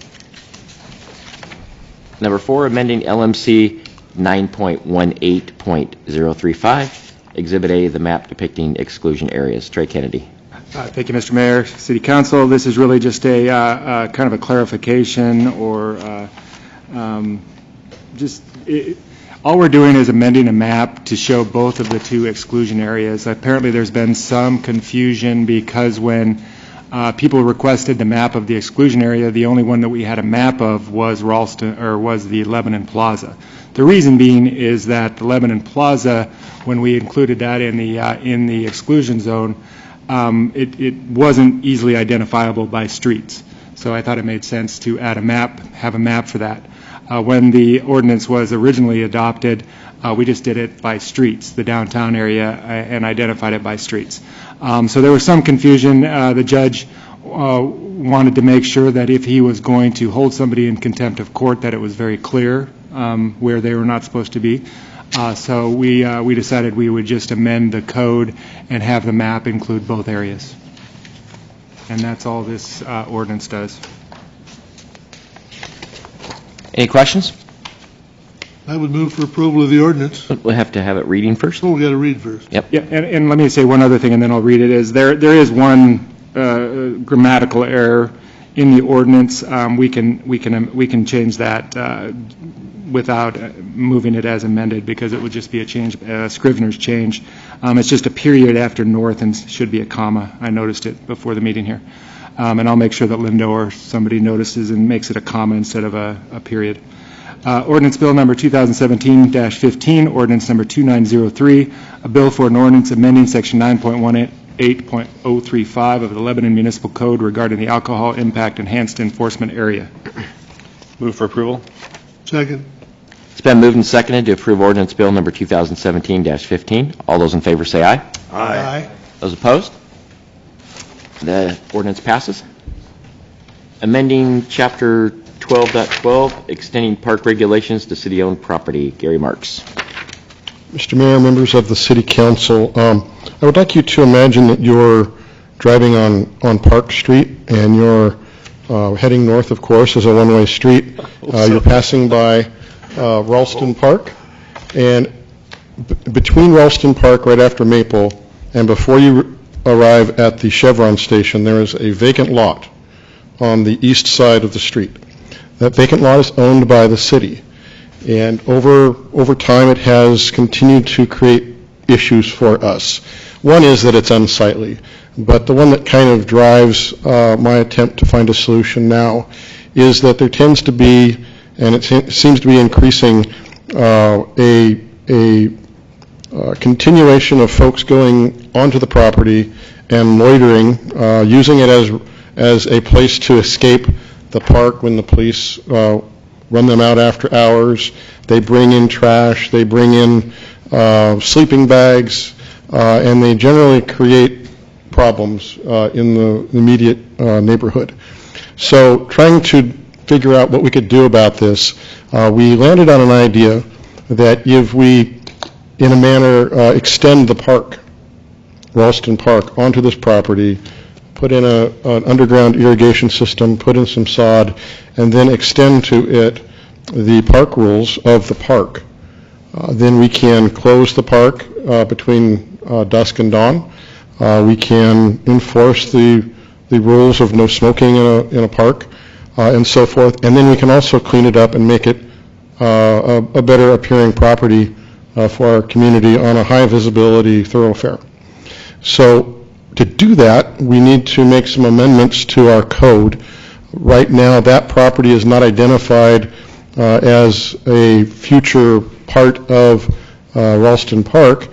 Number 4, amending LMC 9.18.035, Exhibit A, the map depicting exclusion areas. Trey Kennedy. Thank you, Mr. Mayor, City Council. This is really just a kind of a clarification or all we're doing is amending a map to show both of the two exclusion areas. Apparently there's been some confusion because when people requested the map of the exclusion area, the only one that we had a map of was Ralston, or was the Lebanon Plaza. The reason being is that the Lebanon Plaza, when we included that in the exclusion zone, it wasn't easily identifiable by streets. So I thought it made sense to add a map, have a map for that. When the ordinance was originally adopted, we just did it by streets, the downtown area, and identified it by streets. So there was some confusion. The judge wanted to make sure that if he was going to hold somebody in contempt of court, that it was very clear where they were not supposed to be. So we decided we would just amend the code and have the map include both areas. And that's all this ordinance does. Any questions? I would move for approval of the ordinance. We'll have to have it reading first. Oh, we got to read first. Yep. Yeah, and let me say one other thing, and then I'll read it. Is there is one grammatical error in the ordinance? We can change that without moving it as amended, because it would just be a change, Scrivener's change. It's just a period after north and should be a comma. I noticed it before the meeting here. And I'll make sure that Linda or somebody notices and makes it a comma instead of a period. Ordinance Bill number 2017-15, ordinance number 2903, a bill for an ordinance amending section 9.18.035 of the Lebanon Municipal Code regarding the alcohol impact enhanced enforcement area. Move for approval. Second. It's been moved and seconded to approve ordinance bill number 2017-15. All those in favor say aye. Aye. Those opposed? The ordinance passes. Amending Chapter 12.12, extending park regulations to city-owned property. Gary Marks. Mr. Mayor, members of the City Council, I would like you to imagine that you're driving on Park Street and you're heading north, of course, as a one-way street. You're passing by Ralston Park, and between Ralston Park, right after Maple, and before you arrive at the Chevron station, there is a vacant lot on the east side of the street. That vacant lot is owned by the city, and over time it has continued to create issues for us. One is that it's unsightly, but the one that kind of drives my attempt to find a solution now is that there tends to be, and it seems to be increasing, a continuation of folks going onto the property and loitering, using it as a place to escape the park when the police run them out after hours. They bring in trash, they bring in sleeping bags, and they generally create problems in the immediate neighborhood. So trying to figure out what we could do about this, we landed on an idea that if we, in a manner, extend the park, Ralston Park, onto this property, put in an underground irrigation system, put in some sod, and then extend to it the park rules of the park. Then we can close the park between dusk and dawn. We can enforce the rules of no smoking in a park and so forth. And then we can also clean it up and make it a better appearing property for our community on a high visibility thoroughfare. So to do that, we need to make some amendments to our code. Right now, that property is not identified as a future part of Ralston Park.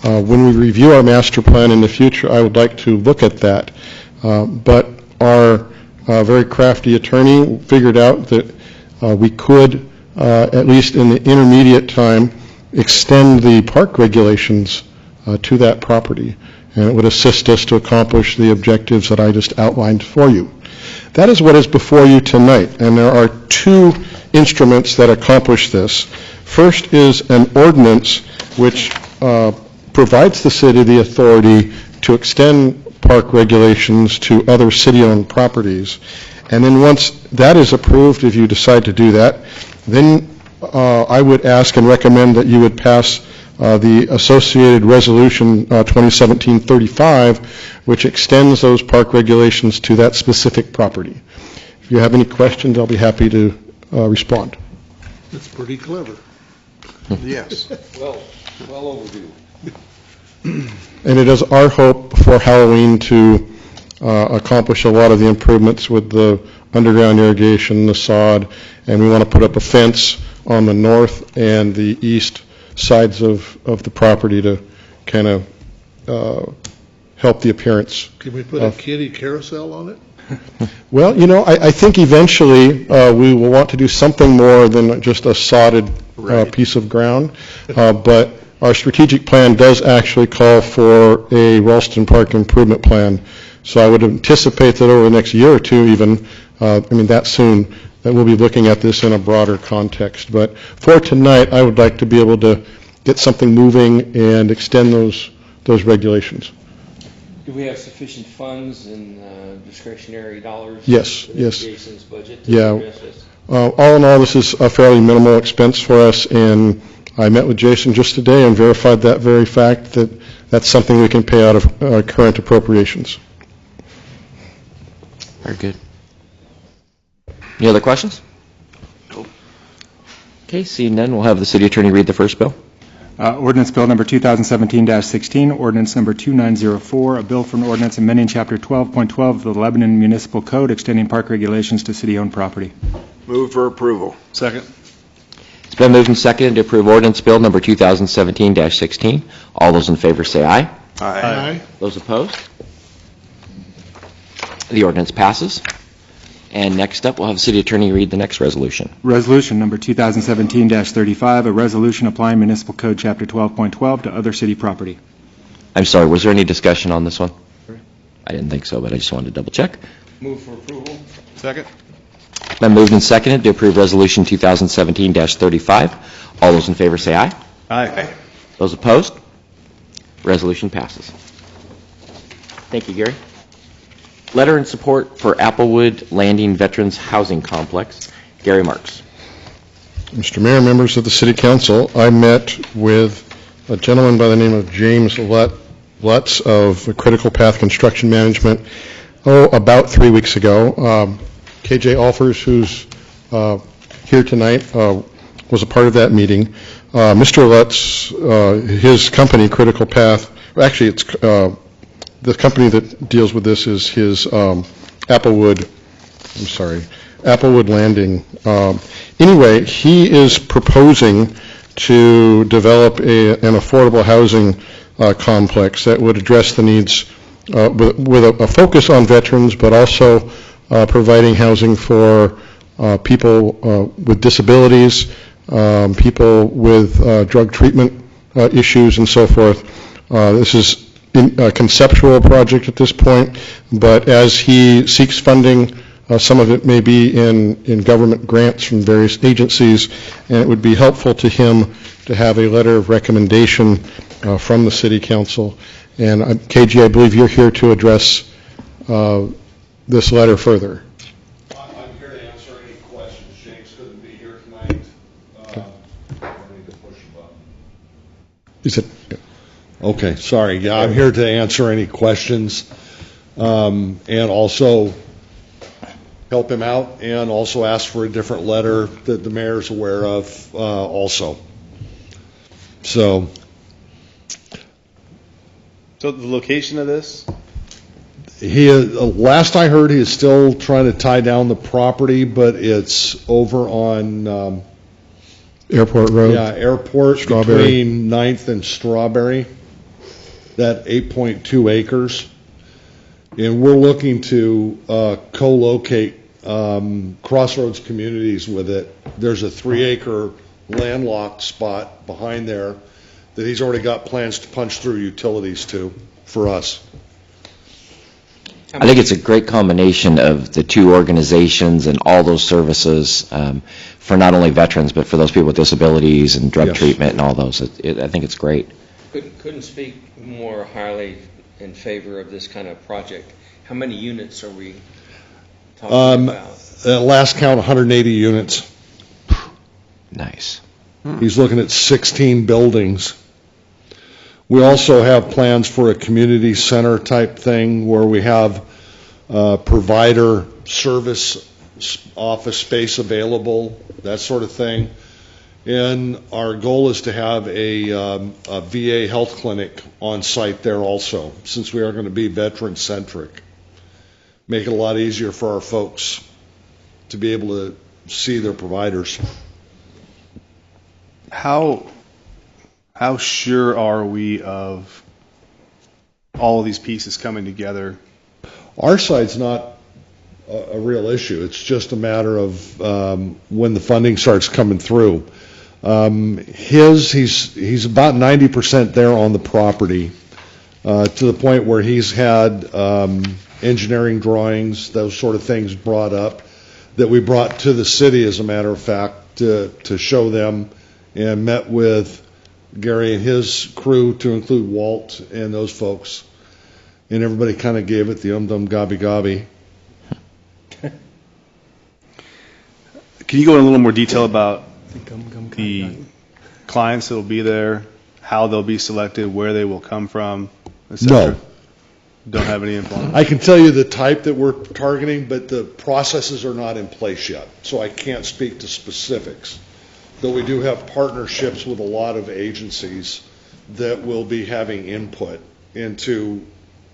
When we review our master plan in the future, I would like to look at that. But our very crafty attorney figured out that we could, at least in the intermediate time, extend the park regulations to that property, and it would assist us to accomplish the objectives that I just outlined for you. That is what is before you tonight, and there are two instruments that accomplish this. First is an ordinance which provides the city the authority to extend park regulations to other city-owned properties. And then once that is approved, if you decide to do that, then I would ask and recommend that you would pass the associated resolution 2017-35, which extends those park regulations to that specific property. If you have any questions, I'll be happy to respond. That's pretty clever. Yes. Well overdue. And it is our hope for Halloween to accomplish a lot of the improvements with the underground irrigation, the sod, and we want to put up a fence on the north and the east sides of the property to kind of help the appearance. Can we put a kiddie carousel on it? Well, you know, I think eventually we will want to do something more than just a sodded piece of ground, but our strategic plan does actually call for a Ralston Park improvement plan. So I would anticipate that over the next year or two even, that soon, that we'll be looking at this in a broader context. But for tonight, I would like to be able to get something moving and extend those regulations. Do we have sufficient funds and discretionary dollars? Yes, within yes. Jason's budget Yeah. to address this? All in all, this is a fairly minimal expense for us, and I met with Jason just today and verified that very fact, that that's something we can pay out of current appropriations. Very good. Any other questions? Okay, seeing none, we'll have the city attorney read the first bill. Ordinance Bill Number 2017-16, Ordinance Number 2904, a bill for an ordinance amending Chapter 12.12 of the Lebanon Municipal Code, extending park regulations to city-owned property. Move for approval. Second. It's been moved and seconded to approve ordinance bill number 2017-16. All those in favor say aye. Aye. Those opposed? The ordinance passes. And next up, we'll have the city attorney read the next resolution. Resolution Number 2017-35, a resolution applying Municipal Code Chapter 12.12 to other city property. I'm sorry, was there any discussion on this one? I didn't think so, but I just wanted to double check. Move for approval. Second. Been moved and seconded to approve resolution 2017-35. All those in favor say aye. Aye. Those opposed? Resolution passes. Thank you, Gary. Letter in support for Applewood Landing Veterans Housing Complex. Gary Marks. Mr. Mayor, members of the City Council, I met with a gentleman by the name of James Lutz of Critical Path Construction Management, about 3 weeks ago. KJ Alfers, who's here tonight, was a part of that meeting. Mr. Lutz, his company, Critical Path, actually it's the company that deals with this is his Applewood Landing. Anyway, he is proposing to develop an affordable housing complex that would address the needs with a focus on veterans, but also providing housing for people with disabilities, people with drug treatment issues, and so forth. This is a conceptual project at this point, but as he seeks funding, some of it may be in government grants from various agencies, and it would be helpful to him to have a letter of recommendation from the City Council. And KG, I believe you're here to address this letter further. I'm here to answer any questions. James couldn't be here tonight. I need to push a button. You said, Okay, sorry. Yeah, I'm here to answer any questions, and also help him out, and also ask for a different letter that the mayor's aware of, also. So, So the location of this? last I heard, he is still trying to tie down the property, but it's over on, Airport Road? yeah, Airport, Strawberry. between 9th and Strawberry, that 8.2 acres. And we're looking to co-locate Crossroads Communities with it. There's a 3-acre landlocked spot behind there that he's already got plans to punch through utilities to for us. I think it's a great combination of the two organizations and all those services for not only veterans, but for those people with disabilities and drug Yes. treatment and all those. I think it's great. Couldn't speak more highly in favor of this kind of project. How many units are we talking about? At last count, 180 units. Nice. He's looking at 16 buildings. We also have plans for a community center type thing where we have provider service office space available, that sort of thing. And our goal is to have a VA health clinic on site there also, since we are going to be veteran-centric. Make it a lot easier for our folks to be able to see their providers. How sure are we of all of these pieces coming together? Our side's not a real issue. It's just a matter of when the funding starts coming through. He's about 90% there on the property, to the point where he's had engineering drawings, those sort of things brought up, that we brought to the city, as a matter of fact, to show them, and met with Gary and his crew, to include Walt and those folks. And everybody kind of gave it the dum gobby gobby. Can you go in a little more detail about the clients that will be there, how they'll be selected, where they will come from, et cetera? No. Don't have any info on it? I can tell you the type that we're targeting, but the processes are not in place yet, so I can't speak to specifics. Though we do have partnerships with a lot of agencies that will be having input into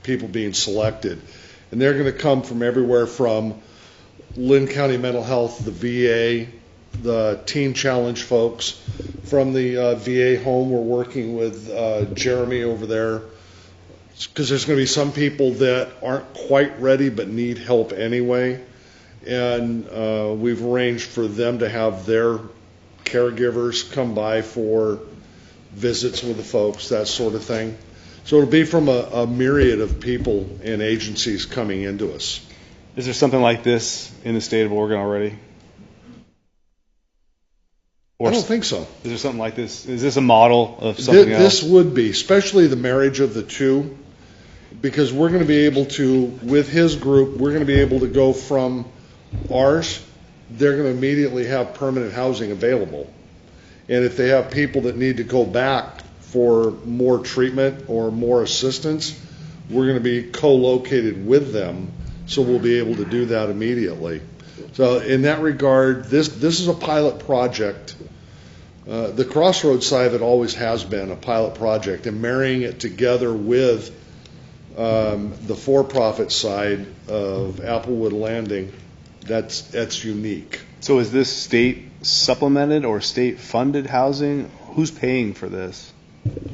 people being selected. And they're going to come from everywhere from Lynn County Mental Health, the VA, the Teen Challenge folks. From the VA home, we're working with Jeremy over there, because there's going to be some people that aren't quite ready but need help anyway. And we've arranged for them to have their caregivers come by for visits with the folks, that sort of thing. So it'll be from a myriad of people and agencies coming into us. Is there something like this in the state of Oregon already? I don't think so. Is there something like this? Is this a model of something else? This would be, especially the marriage of the two, because we're going to be able to, with his group, we're going to be able to go from ours, they're going to immediately have permanent housing available. And if they have people that need to go back for more treatment or more assistance, we're going to be co-located with them, so we'll be able to do that immediately. So in that regard, this is a pilot project. The Crossroads side of it always has been a pilot project, and marrying it together with the for-profit side of Applewood Landing, that's unique. So is this state supplemented or state funded housing? Who's paying for this?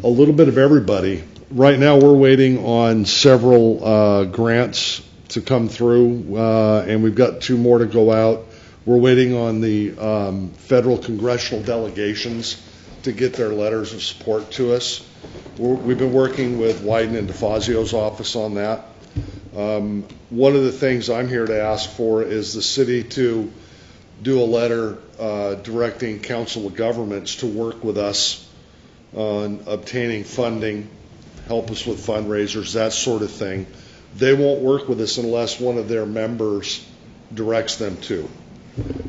A little bit of everybody. Right now, we're waiting on several grants to come through, and we've got 2 more to go out. We're waiting on the federal congressional delegations to get their letters of support to us. We've been working with Wyden and DeFazio's office on that. One of the things I'm here to ask for is the city to do a letter directing Council of Governments to work with us on obtaining funding, help us with fundraisers, that sort of thing. They won't work with us unless one of their members directs them to.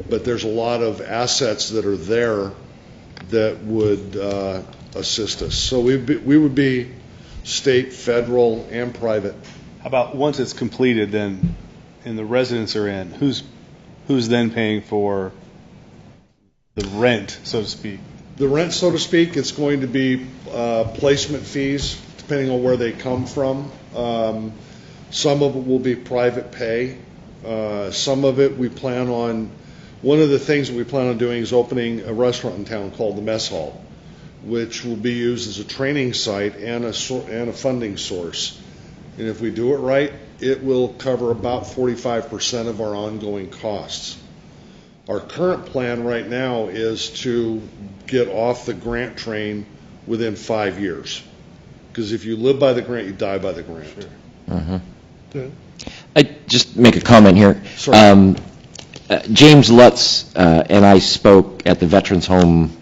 But there's a lot of assets that are there that would assist us. So we would be state, federal, and private. How about once it's completed, then, and the residents are in, who's then paying for the rent, so to speak? The rent, so to speak, it's going to be placement fees, depending on where they come from. Some of it will be private pay. Some of it we plan on, one of the things that we plan on doing is opening a restaurant in town called the Mess Hall, which will be used as a training site and a funding source. And if we do it right, it will cover about 45% of our ongoing costs. Our current plan right now is to get off the grant train within 5 years. Because if you live by the grant, you die by the grant. Sure. Okay. I just make a comment here. Sorry. James Lutz and I spoke at the Veterans Home,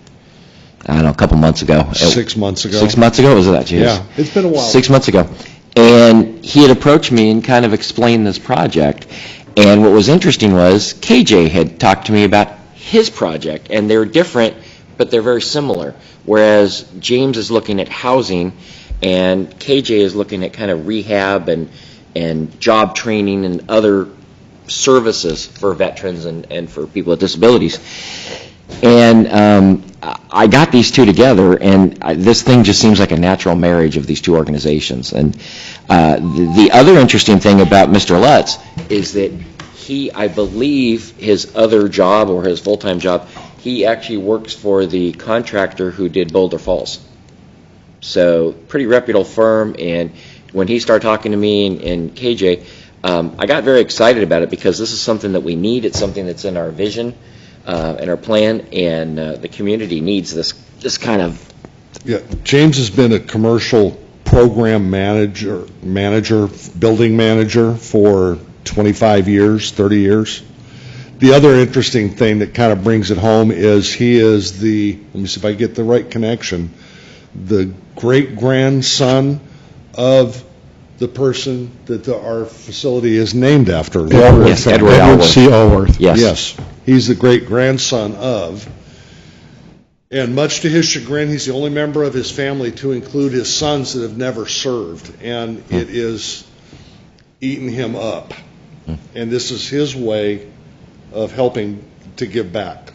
I don't know, a couple months ago. 6 months ago. 6 months ago? Was it that, James? Yeah, it's been a while. 6 months ago. And he had approached me and kind of explained this project. And what was interesting was KJ had talked to me about his project, and they're different, but they're very similar. Whereas James is looking at housing, and KJ is looking at kind of rehab and job training and other services for veterans and for people with disabilities. And I got these two together, and this thing just seems like a natural marriage of these two organizations. And the other interesting thing about Mr. Lutz is that he, I believe, his other job or his full-time job, he actually works for the contractor who did Boulder Falls. So pretty reputable firm, and when he started talking to me and KJ, I got very excited about it because this is something that we need. It's something that's in our vision and our plan, and the community needs this kind of. Yeah, James has been a commercial program manager, building manager for 25 years, 30 years. The other interesting thing that kind of brings it home is he is let me see if I get the right connection, the great-grandson of the person that our facility is named after. Yes, Edward C. Allworth. Yes. He's the great-grandson of. And much to his chagrin, he's the only member of his family to include his sons that have never served. And it is eating him up. And this is his way of helping to give back.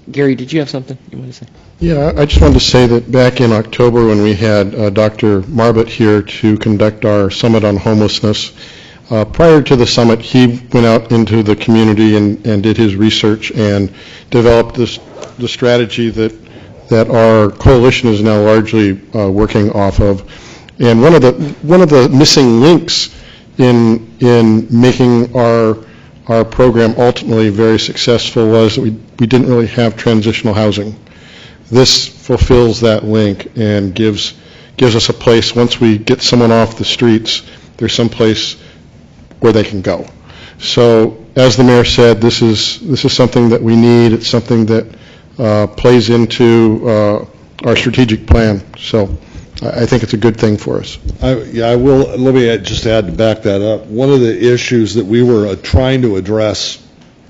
Gary, did you have something you want to say? Yeah, I just wanted to say that back in October when we had Dr. Marbut here to conduct our summit on homelessness, prior to the summit, he went out into the community and did his research and developed the strategy that our coalition is now largely working off of. And one of the missing links in making our program ultimately very successful was that we didn't really have transitional housing. This fulfills that link and gives us a place, once we get someone off the streets, there's some place where they can go. So, as the mayor said, this is something that we need. It's something that plays into our strategic plan. So, I think it's a good thing for us. I will. Let me just add to back that up. One of the issues that we were trying to address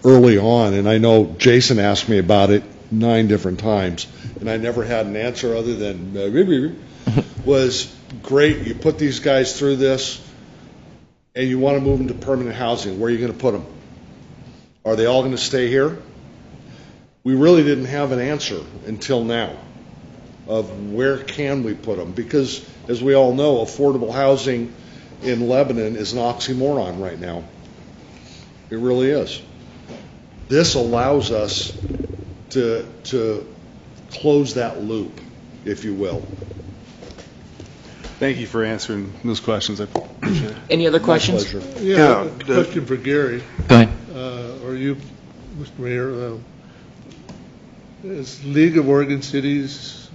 early on, and I know Jason asked me about it 9 different times, and I never had an answer other than was, great, you put these guys through this, and you want to move them to permanent housing. Where are you going to put them? Are they all going to stay here? We really didn't have an answer until now of where can we put them, because as we all know, affordable housing in Lebanon is an oxymoron right now. It really is. This allows us to close that loop, if you will. Thank you for answering those questions. I appreciate it. Any other questions? My pleasure. Yeah, a question for Gary. Go ahead. Or you, Mr. Mayor. Is League of Oregon Cities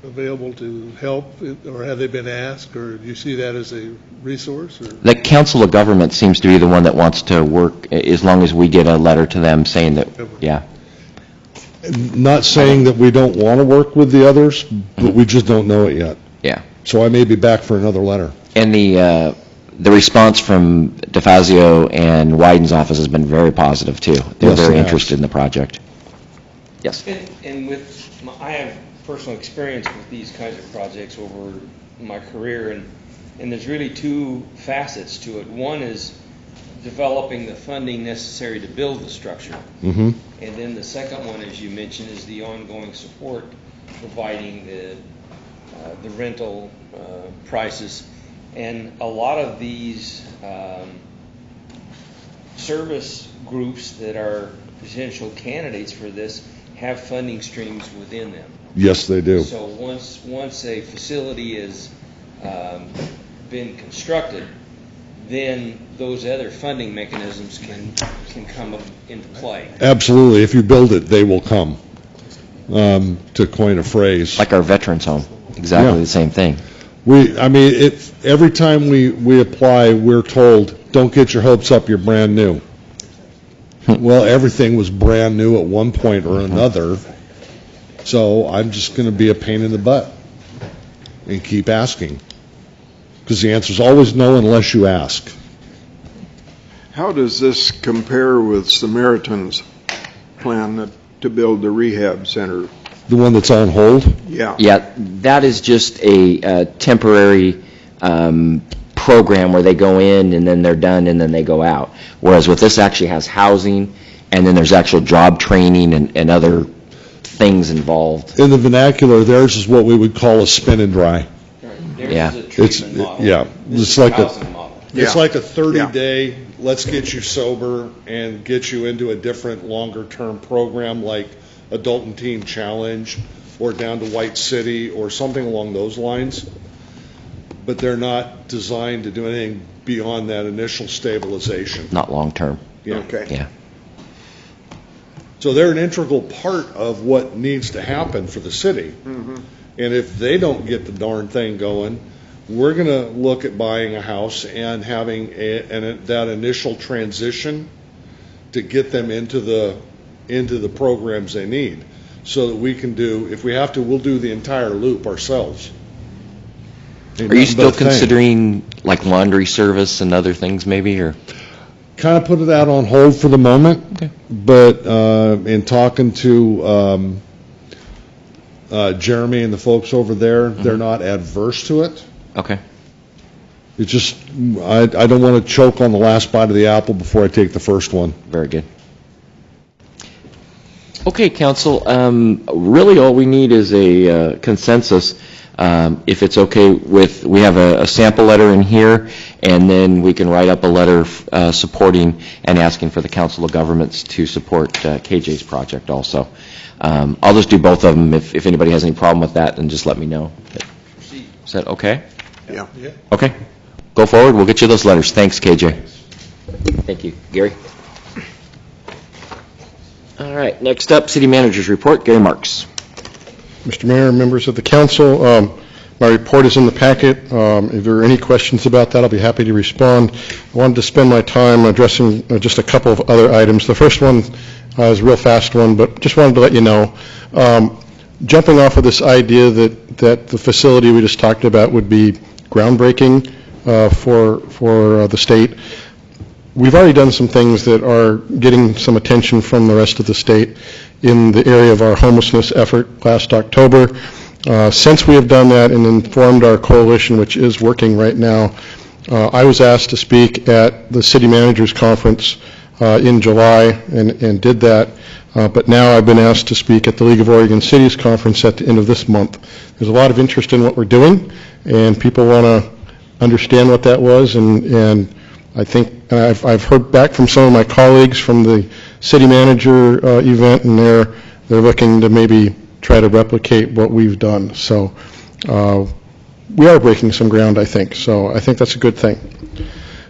available to help, or have they been asked, or do you see that as a resource? Or? The Council of Government seems to be the one that wants to work, as long as we get a letter to them saying that, yeah. Not saying that we don't want to work with the others, but we just don't know it yet. Yeah. So I may be back for another letter. And the response from DeFazio and Wyden's office has been very positive, too. They're Yes, very it has. interested in the project. Yes? And I have personal experience with these kinds of projects over my career, and there's really two facets to it. One is developing the funding necessary to build the structure. Mm-hmm. And then the second one, as you mentioned, is the ongoing support, providing the rental prices. And a lot of these service groups that are potential candidates for this have funding streams within them. Yes, they do. So once a facility has been constructed, then those other funding mechanisms can come into play. Absolutely. If you build it, they will come, to coin a phrase. Like our veterans home, exactly Yeah. the same thing. Every time we apply, we're told, don't get your hopes up, you're brand new. Well, everything was brand new at one point or another, so I'm just going to be a pain in the butt and keep asking. Because the answer is always no unless you ask. How does this compare with Samaritan's plan to build the rehab center? The one that's on hold? Yeah. Yeah, that is just a temporary program where they go in and then they're done and then they go out. Whereas with this actually has housing and then there's actual job training and other things involved. In the vernacular, theirs is what we would call a spin and dry. Yeah. It's like housing model. It's like a 30-day, let's get you sober and get you into a different longer-term program like Adult and Teen Challenge or down to White City or something along those lines. But they're not designed to do anything beyond that initial stabilization. Not long-term. Yeah. Okay. Yeah. So they're an integral part of what needs to happen for the city. Mm-hmm. And if they don't get the darn thing going, we're going to look at buying a house and having that initial transition to get them into the programs they need, so that we can do, if we have to, we'll do the entire loop ourselves. Are you still considering like laundry service and other things maybe, or? Kind of put it out on hold for the moment, Okay. but in talking to Jeremy and the folks over there, they're not adverse to it. Okay. It's just, I don't want to choke on the last bite of the apple before I take the first one. Very good. Okay, council, really all we need is a consensus. If it's okay we have a sample letter in here, and then we can write up a letter supporting and asking for the Council of Governments to support KJ's project also. I'll just do both of them. If anybody has any problem with that, then just let me know. Is that okay? Yeah. Okay. Go forward. We'll get you those letters. Thanks, KJ. Thank you. Gary? All right. Next up, City Manager's Report. Gary Marks. Mr. Mayor, members of the council, my report is in the packet. If there are any questions about that, I'll be happy to respond. I wanted to spend my time addressing just a couple of other items. The first one is a real fast one, but just wanted to let you know, jumping off of this idea that the facility we just talked about would be groundbreaking for the state, we've already done some things that are getting some attention from the rest of the state in the area of our homelessness effort last October. Since we have done that and informed our coalition, which is working right now, I was asked to speak at the City Managers Conference in July and did that, but now I've been asked to speak at the League of Oregon Cities Conference at the end of this month. There's a lot of interest in what we're doing, and people want to understand what that was, and I think I've heard back from some of my colleagues from the city manager event, and they're looking to maybe try to replicate what we've done. So we are breaking some ground, I think. So I think that's a good thing.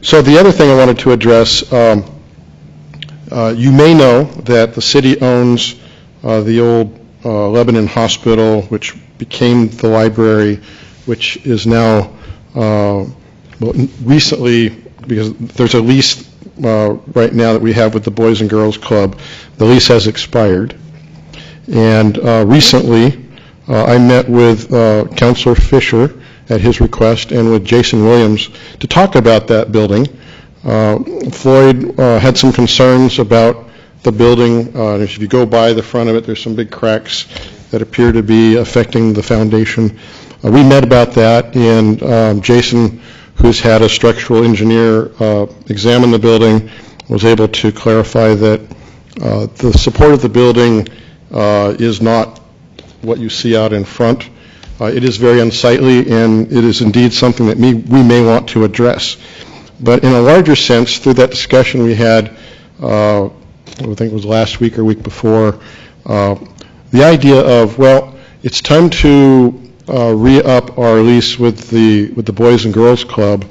So the other thing I wanted to address, you may know that the city owns the old Lebanon Hospital, which became the library, which is now recently, because there's a lease right now that we have with the Boys and Girls Club. The lease has expired. And recently, I met with Councilor Fisher at his request and with Jason Williams to talk about that building. Floyd had some concerns about the building. If you go by the front of it, there's some big cracks that appear to be affecting the foundation. We met about that, and Jason, who's had a structural engineer examine the building, was able to clarify that the support of the building is not what you see out in front. It is very unsightly, and it is indeed something that we may want to address. But in a larger sense, through that discussion we had, I think it was last week or week before, the idea of, well, it's time to re-up our lease with the Boys and Girls Club.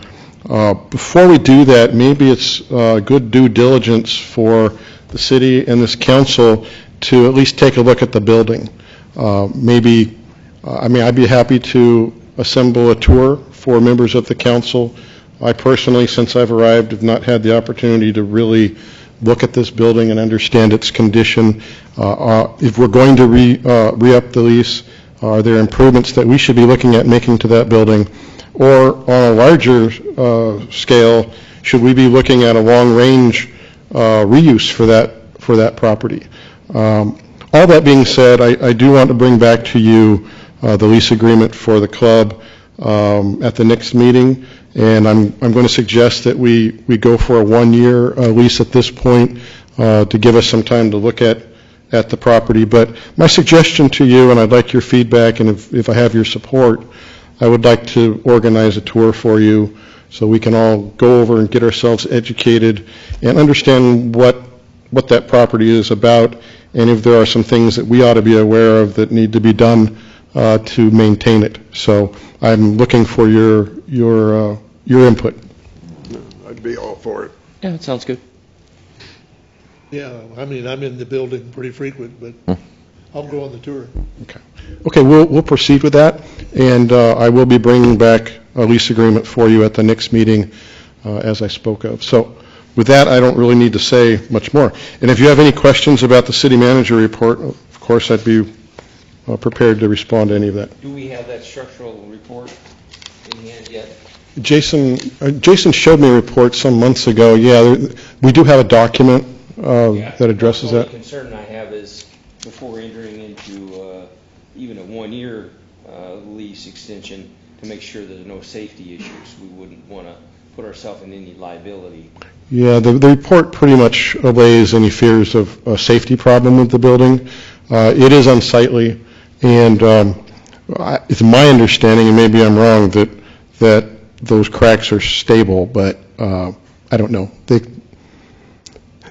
Before we do that, maybe it's good due diligence for the city and this council to at least take a look at the building. I'd be happy to assemble a tour for members of the council. I personally, since I've arrived, have not had the opportunity to really look at this building and understand its condition. If we're going to re-up the lease, are there improvements that we should be looking at making to that building? Or on a larger scale, should we be looking at a long-range reuse for that property? All that being said, I do want to bring back to you the lease agreement for the club at the next meeting, and I'm going to suggest that we go for a one-year lease at this point to give us some time to look at the property. But my suggestion to you, and I'd like your feedback, and if I have your support, I would like to organize a tour for you so we can all go over and get ourselves educated and understand what that property is about, and if there are some things that we ought to be aware of that need to be done to maintain it. So I'm looking for your input. I'd be all for it. Yeah, that sounds good. Yeah, I mean, I'm in the building pretty frequent, but I'll go on the tour. Okay, we'll proceed with that, and I will be bringing back a lease agreement for you at the next meeting, as I spoke of. So with that, I don't really need to say much more. And if you have any questions about the city manager report, of course, I'd be prepared to respond to any of that. Do we have that structural report in hand yet? Jason showed me a report some months ago. Yeah, we do have a document that addresses that. The only concern I have is before entering into even a one-year lease extension, to make sure there's no safety issues. We wouldn't want to put ourselves in any liability. Yeah, the report pretty much allays any fears of a safety problem with the building. It is unsightly, and it's my understanding, and maybe I'm wrong, that those cracks are stable, but I don't know.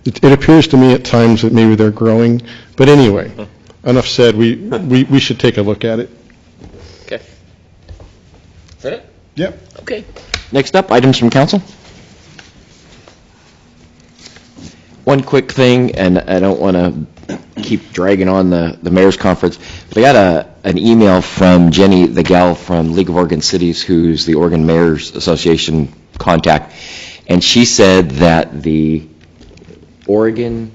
It appears to me at times that maybe they're growing. But anyway, enough said. We should take a look at it. Okay. Is that it? Yep. Okay. Next up, items from council. One quick thing, and I don't want to keep dragging on the mayor's conference. We got an email from Jenny, the gal from League of Oregon Cities, who's the Oregon Mayor's Association contact, and she said that the Oregon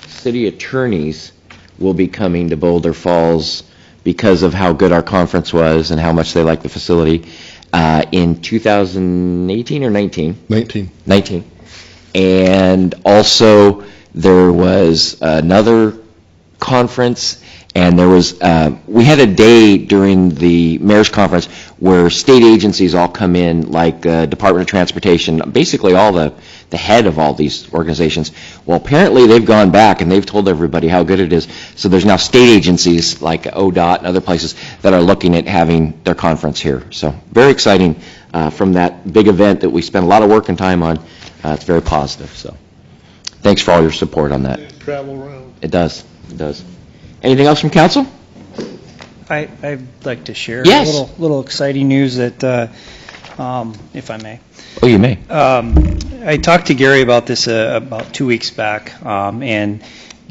city attorneys will be coming to Boulder Falls because of how good our conference was and how much they like the facility in 2018 or 19? 19. And also there was another conference, and there was we had a day during the mayor's conference where state agencies all come in, like Department of Transportation, basically all the head of all these organizations. Well, apparently they've gone back and they've told everybody how good it is. So there's now state agencies like ODOT and other places that are looking at having their conference here. So very exciting from that big event that we spent a lot of work and time on. It's very positive. So thanks for all your support on that. Travel around. It does. Anything else from council? I'd like to share Yes. a little exciting news that, if I may. Oh, you may. I talked to Gary about this about 2 weeks back, and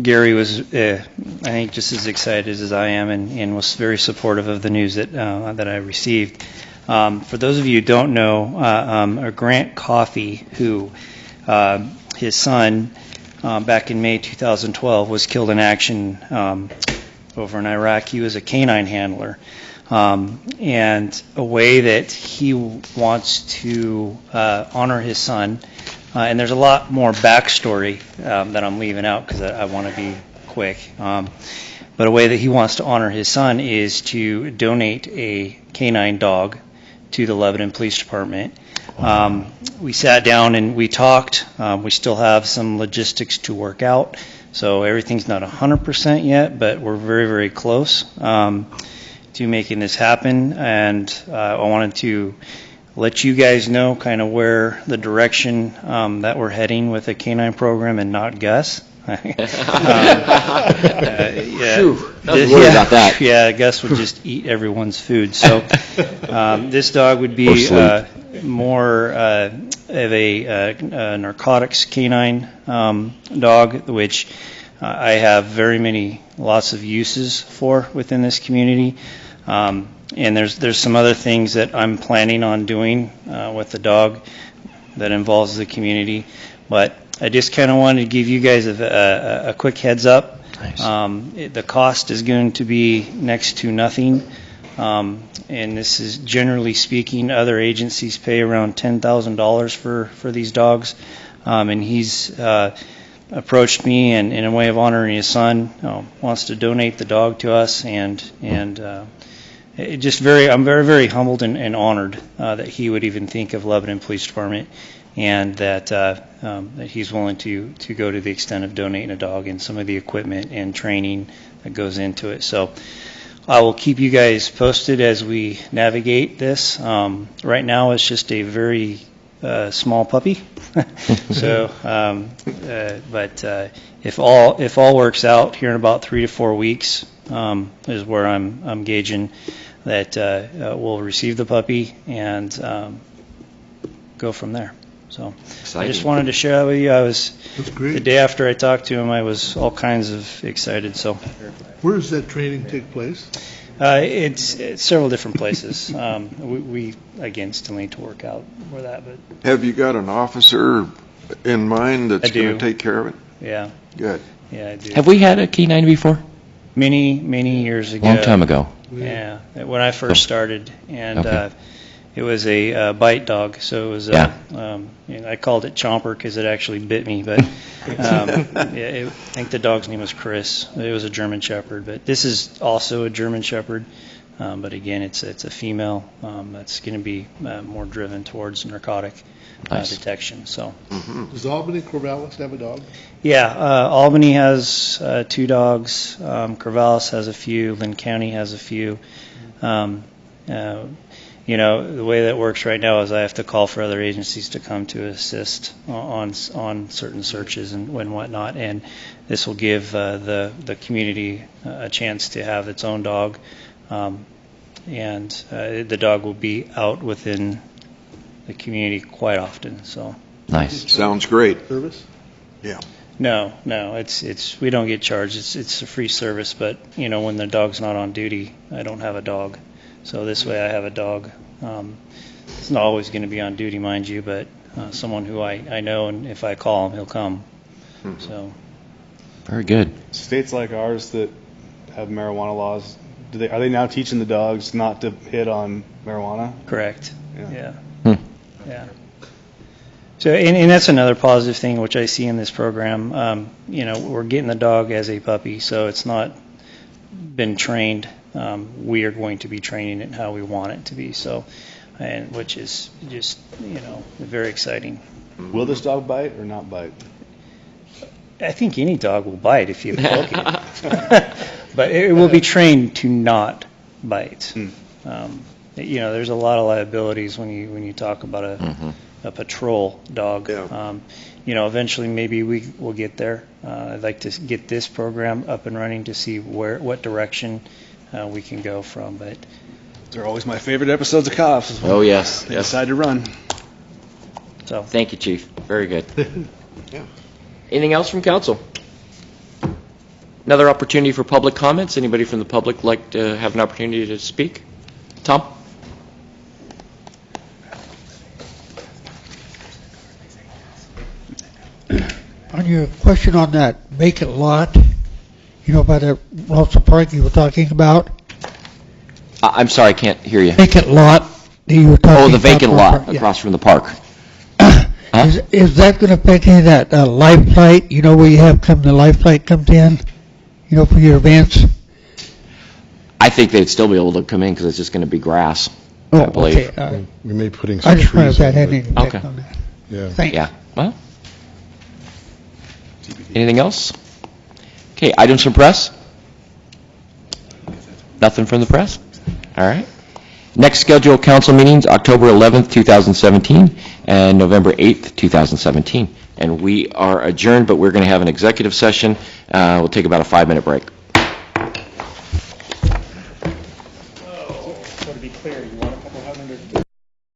Gary was, I think, just as excited as I am, and was very supportive of the news that I received. For those of you who don't know, Grant Coffey, who his son, back in May 2012, was killed in action over in Iraq. He was a canine handler. and a way that he wants to honor his son. And there's a lot more backstory that I'm leaving out because I want to be quick. But a way that he wants to honor his son is to donate a canine dog to the Lebanon Police Department. We sat down and we talked. We still have some logistics to work out, so everything's not 100% yet, but we're very, very close to making this happen. And I wanted to let you guys know kind of where the direction that we're heading with the canine program and not Gus. Phew, I was worried about that. Yeah, Gus would just eat everyone's food. So this dog would be more of a narcotics canine dog, which I have lots of uses for within this community. And there's some other things that I'm planning on doing with the dog that involves the community. But I just kind of wanted to give you guys a quick heads up. Nice. The cost is going to be next to nothing. And this is generally speaking, other agencies pay around $10,000 for these dogs. And he's approached me and in a way of honoring his son, wants to donate the dog to us. And I'm very, very humbled and honored that he would even think of Lebanon Police Department, and that he's willing to go to the extent of donating a dog and some of the equipment and training that goes into it. So I will keep you guys posted as we navigate this. Right now it's just a very small puppy. So, but if all works out here in about 3 to 4 weeks is where I'm gauging that we'll receive the puppy and go from there. So exciting. I just wanted to share that with you. That's great. The day after I talked to him, I was all kinds of excited. So where does that training take place? It's several different places. We again still need to work out where that. But have you got an officer in mind that's going to take care of it? Yeah. Good. Yeah, I do. Have we had a canine before? Many years ago. Long time ago. Yeah, when I first started, and Okay. it was a bite dog, so it was I called it Chomper because it actually bit me, but I think the dog's name was Chris. It was a German Shepherd, but this is also a German Shepherd, but again, it's a female that's going to be more driven towards narcotic detection. So, Does Albany Corvallis have a dog? Yeah, Albany has 2 dogs. Corvallis has a few. Lynn County has a few. The way that works right now is I have to call for other agencies to come to assist on certain searches and whatnot, and this will give the community a chance to have its own dog, and the dog will be out within the community quite often. So nice. Sounds great. Service? Yeah. No, it's we don't get charged. It's a free service, but when the dog's not on duty, I don't have a dog. So this way I have a dog. It's not always going to be on duty, mind you, but someone who I know, and if I call him, he'll come. Mm-hmm. So very good. States like ours that have marijuana laws, are they now teaching the dogs not to hit on marijuana? Correct. Yeah. Yeah. So, and that's another positive thing which I see in this program. We're getting the dog as a puppy, so it's not been trained. We are going to be training it how we want it to be. So, and which is just very exciting. Will this dog bite or not bite? I think any dog will bite if you poke it, but it will be trained to not bite. There's a lot of liabilities when you talk about a patrol dog. Yeah. Eventually maybe we will get there. I'd like to get this program up and running to see what direction we can go from. But they're always my favorite episodes of Cops. Oh yes, they decide to run. So thank you, Chief. Very good. Yeah. Anything else from council? Another opportunity for public comments. Anybody from the public like to have an opportunity to speak? Tom? On your question on that vacant lot, by the Russell Park you were talking about, I'm sorry, I can't hear you. vacant lot that you were talking about. Oh, the vacant lot Yeah. across from the park. Is that going to affect any of that life flight, where you have the life flight comes in, for your events? I think they'd still be able to come in because it's just going to be grass, Oh, I believe. okay. We may be putting some I just wondered if trees that had in, any but- effect Okay. on that. Yeah. Thanks. Yeah, well. Anything else? Okay, items from press? Nothing from the press? All right. Next scheduled council meetings, October 11th, 2017, and November 8th, 2017. And we are adjourned, but we're going to have an executive session. We'll take about a 5-minute break. So to be clear, you want a couple hundred